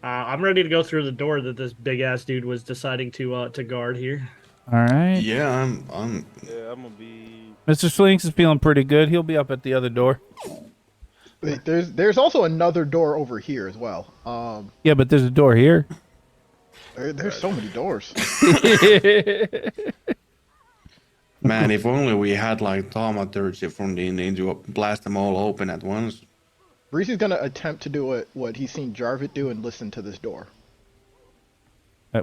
S1: I'm ready to go through the door that this big ass dude was deciding to guard here.
S2: All right.
S5: Yeah, I'm.
S7: Yeah, I'm gonna be.
S2: Mr. Slinks is feeling pretty good. He'll be up at the other door.
S8: Wait, there's also another door over here as well.
S2: Yeah, but there's a door here.
S8: There's so many doors.
S5: Man, if only we had like thaumaturgy from the Indian to blast them all open at once.
S8: Breezy's gonna attempt to do what he's seen Jarvit do and listen to this door.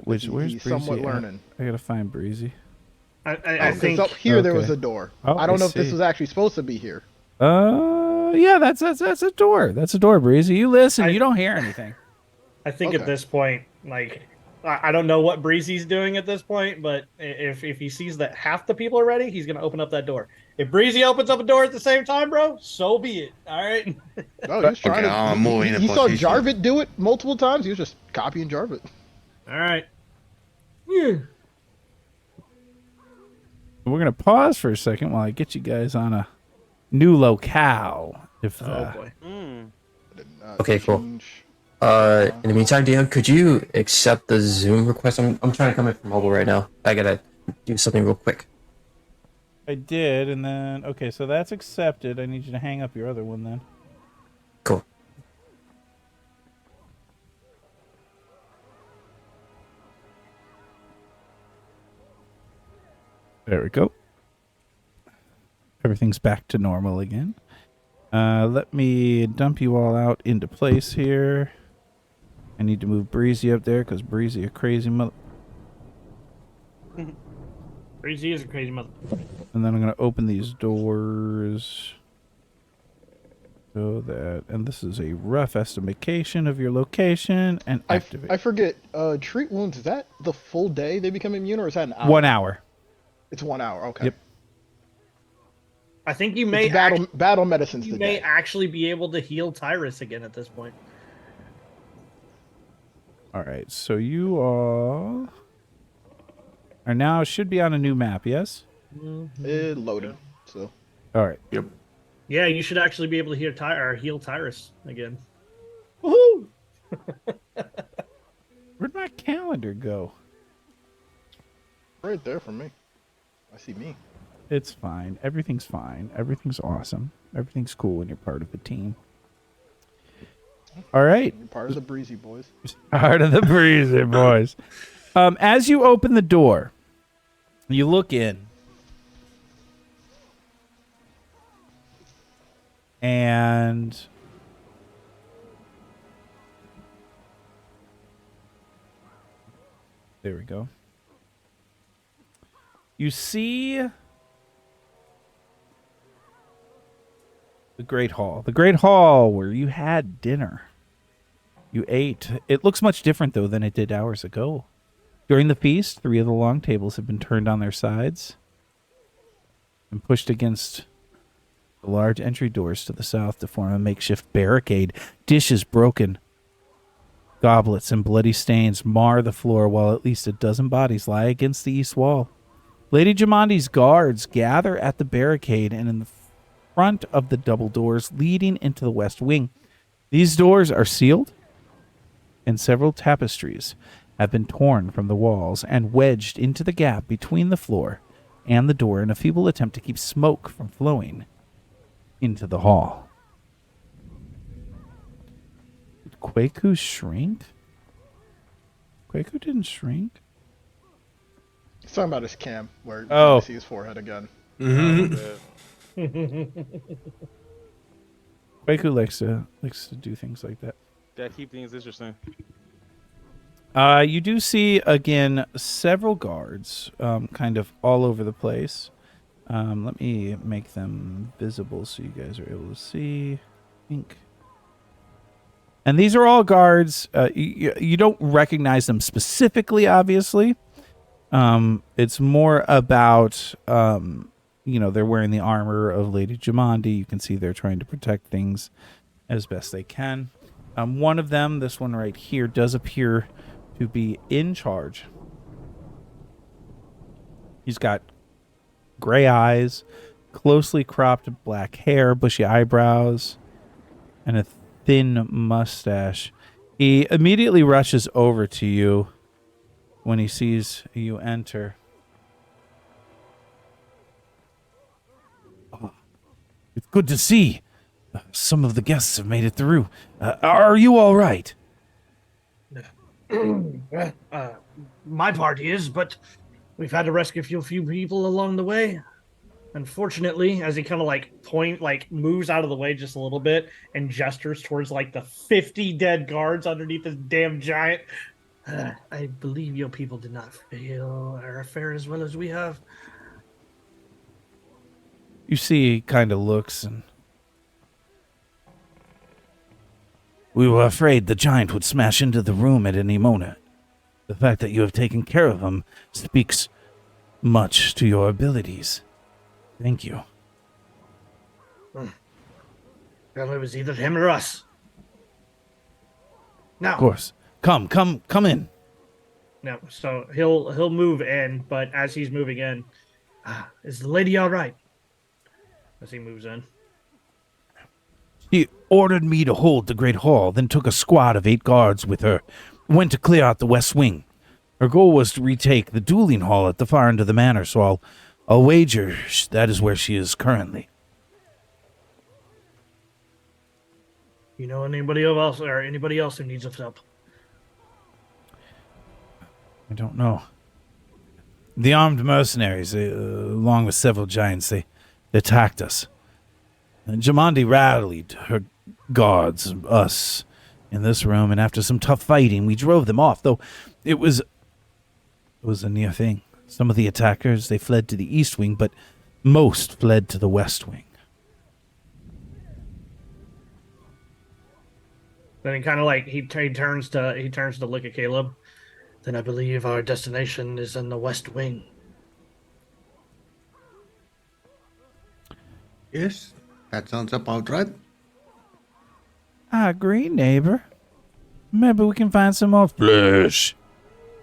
S2: Where's
S8: He's
S2: Breezy?
S8: somewhat
S2: at?
S8: I
S2: gotta find Breezy.
S1: I think
S8: up here there
S2: Okay.
S8: was a door.
S2: Oh,
S8: I don't
S2: I
S8: know if this
S2: see.
S8: was actually supposed to be here.
S2: Yeah, that's a door. That's a door, Breezy. You listen. You don't hear anything.
S1: I think
S8: Okay.
S1: at this point, like I don't know what Breezy's doing at this point, but if he sees that half the people are ready, he's gonna open up that door. If Breezy opens up a door at the same time, bro, so be it. All right.
S8: No, he was trying
S5: Okay, I'll move in
S8: to.
S5: a
S8: He saw
S5: position.
S8: Jarvit do it multiple times. He was just copying Jarvit.
S1: All right. Yeah.
S2: We're gonna pause for a second while I get you guys on a new locale. If
S1: Oh boy.
S7: Mm.
S4: Okay, cool.
S8: Change.
S4: In the meantime, Dion, could you accept the Zoom request? I'm trying to come in from mobile right now. I gotta do something real quick.
S2: I did, and then okay, so that's accepted. I need you to hang up your other one then.
S4: Cool.
S2: There we go. Everything's back to normal again. Let me dump you all out into place here. I need to move Breezy up there because Breezy a crazy mother.
S1: Breezy is a crazy mother.
S2: And then I'm going to open these doors so that, and this is a rough estimation of your location and activate.
S8: I forget. Treat wounds. Is that the full day they become immune, or is that an hour?
S2: 1 hour.
S8: It's 1 hour. Okay.
S2: Yep.
S1: I think you may
S8: It's battle medicine's
S1: you
S8: the
S1: may
S8: day.
S1: actually be able to heal Tyrus again at this point.
S2: All right, so you all are now should be on a new map, yes?
S8: It loaded. So
S2: All right.
S5: Yep.
S1: Yeah, you should actually be able to heal Tyrus again. Woohoo!
S2: Where'd my calendar go?
S8: right there for me. I see me.
S2: It's fine. Everything's fine. Everything's awesome. Everything's cool when you're part of a team. All right.
S8: You're part of the Breezy Boys.
S2: Part of the Breezy Boys. As you open the door, you look in. And there we go. You see the Great Hall. The Great Hall where you had dinner. You ate. It looks much different, though, than it did hours ago. During the feast, 3 of the long tables have been turned on their sides and pushed against the large entry doors to the south to form a makeshift barricade. Dishes broken. Goblets and bloody stains mar the floor while at least a dozen bodies lie against the east wall. Lady Jamandi's guards gather at the barricade and in the front of the double doors leading into the west wing. These doors are sealed, and several tapestries have been torn from the walls and wedged into the gap between the floor and the door in a feeble attempt to keep smoke from flowing into the hall. Did Kwaku shrink? Kwaku didn't shrink.
S8: He's talking about his cam, where you
S2: Oh.
S8: can see his forehead again.
S2: Kwaku likes to do things like that.
S7: That keep things interesting.
S2: You do see, again, several guards kind of all over the place. Let me make them visible so you guys are able to see. Ink. And these are all guards. You don't recognize them specifically, obviously. It's more about, they're wearing the armor of Lady Jamandi. You can see they're trying to protect things as best they can. One of them, this one right here, does appear to be in charge. He's got gray eyes, closely cropped black hair, bushy eyebrows, and a thin mustache. He immediately rushes over to you when he sees you enter. Oh, it's good to see. Some of the guests have made it through. Are you all right?
S1: My party is, but we've had to rescue a few people along the way. Unfortunately, as he kind of moves out of the way just a little bit and gestures towards like the 50 dead guards underneath this damn giant. I believe your people did not fail our affair as well as we have.
S2: You see, he kind of looks and... We were afraid the giant would smash into the room at any moment. The fact that you have taken care of him speaks much to your abilities. Thank you.
S1: Well, it was either him or us. Now,
S2: Of course. Come in.
S1: no. So he'll move in, but as he's moving in, is the lady all right? As he moves in.
S2: She ordered me to hold the Great Hall, then took a squad of 8 guards with her. Went to clear out the West Wing. Her goal was to retake the dueling hall at the far end of the manor, so I'll wager that is where she is currently.
S1: You know anybody else who needs us help?
S2: I don't know. The armed mercenaries, along with several giants, they attacked us. And Jamandi rallied her guards, us, in this room, and after some tough fighting, we drove them off, though it was a near thing. Some of the attackers, they fled to the East Wing, but most fled to the West Wing.
S1: Then he kind of he turns to look at Caleb. Then I believe our destination is in the West Wing.
S5: Yes, that sounds about right.
S2: I agree, neighbor. Maybe we can find some more flesh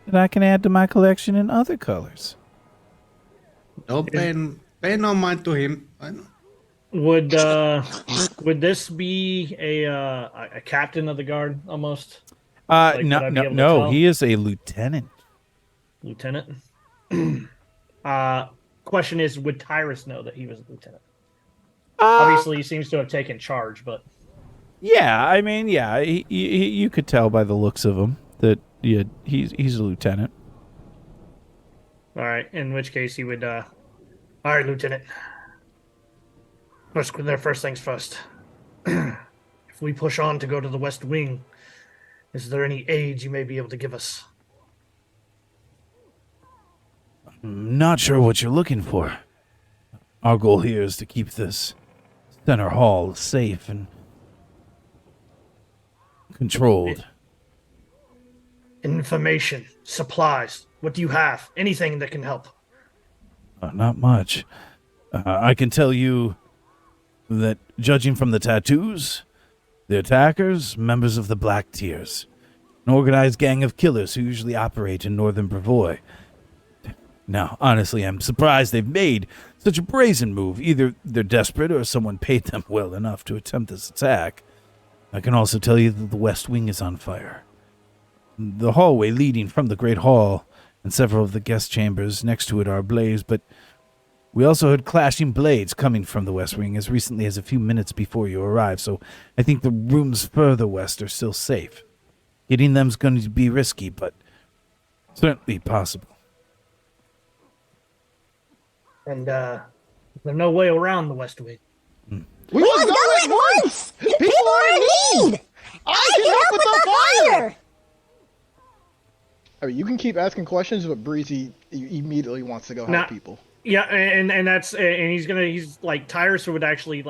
S2: that I can add to my collection in other colors.
S5: Don't pay no mind to him. I know.
S1: Would this be a captain of the guard almost?
S2: No, he is a lieutenant.
S1: Lieutenant. Question is, would Tyrus know that he was a lieutenant? Obviously, he seems to have taken charge, but
S2: Yeah, I mean, yeah, you could tell by the looks of him that he's a lieutenant.
S1: all right. In which case, he would. All right, Lieutenant. First things first. If we push on to go to the West Wing, is there any aid you may be able to give us?
S2: I'm not sure what you're looking for. Our goal here is to keep this center hall safe and controlled.
S1: Information, supplies. What do you have? Anything that can help?
S2: Not much. I can tell you that, judging from the tattoos, the attackers, members of the Black Tears, an organized gang of killers who usually operate in northern Brevoy. Now, honestly, I'm surprised they've made such a brazen move. Either they're desperate or someone paid them well enough to attempt this attack. I can also tell you that the West Wing is on fire. The hallway leading from the Great Hall and several of the guest chambers next to it are ablaze, but we also heard clashing blades coming from the West Wing as recently as a few minutes before you arrived, so I think the rooms further west are still safe. Getting them's going to be risky, but certainly possible.
S1: And there's no way around the West Wing.
S3: We must go at once! People are in need! I can help with the fire!
S8: I mean, you can keep asking questions, but Breezy immediately wants to go help people.
S1: Yeah, and he's like Tyrus would actually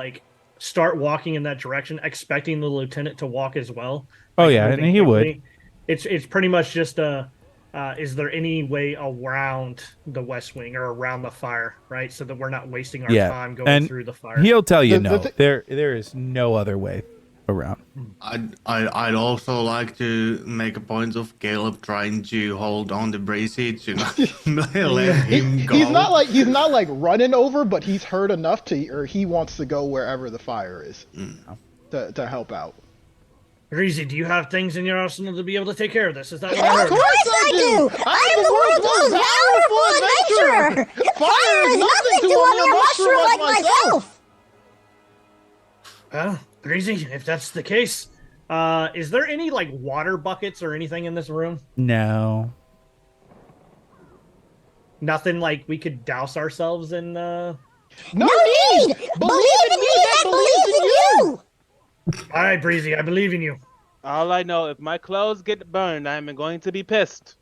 S1: start walking in that direction, expecting the lieutenant to walk as well.
S2: Oh yeah, and he would.
S1: It's pretty much just is there any way around the West Wing or around the fire, right? So that we're not wasting our time going through the fire.
S2: He'll tell you there is no other way around.
S5: I'd also like to make a point of Caleb trying to hold on to Breezy to not let him go.
S8: He's not like running over, but he's heard enough or he wants to go wherever the fire is to help out.
S1: Breezy, do you have things in your arsenal to be able to take care of this? Is that what
S3: Of
S1: I heard?
S3: course I do! I'm the world's most powerful adventurer! Fire is nothing to a mere mushroom like myself!
S1: Well, Breezy, if that's the case, is there any, like, water buckets or anything in this room?
S2: No.
S1: Nothing like we could douse ourselves in,
S3: No need! Believe in me that believes in you!
S1: All right, Breezy, I believe in you.
S7: All I know, if my clothes get burned, I'm going to be pissed.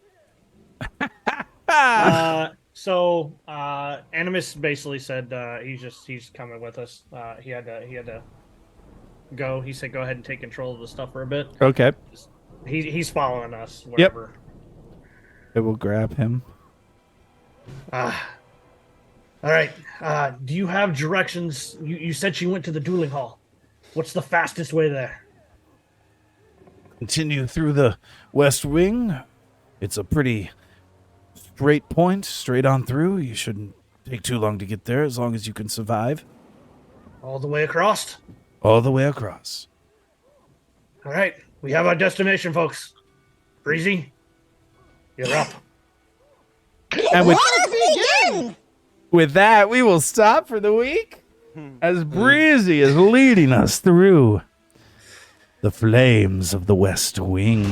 S1: So Animus basically said he's coming with us. He had to go. He said go ahead and take control of the stuff for a bit.
S2: Okay.
S1: He's following us wherever.
S2: It will grab him.
S1: All right. Do you have directions? You said she went to the dueling hall. What's the fastest way there?
S6: Continue through the west wing. It's a pretty straight point, straight on through. You shouldn't take too long to get there as long as you can survive.
S1: All the way across?
S6: All the way across.
S1: All right. We have our destination, folks. Breezy, you're up.
S2: And with,
S3: Let us begin!
S2: with that, we will stop for the week as Breezy is leading us through the flames of the West Wing.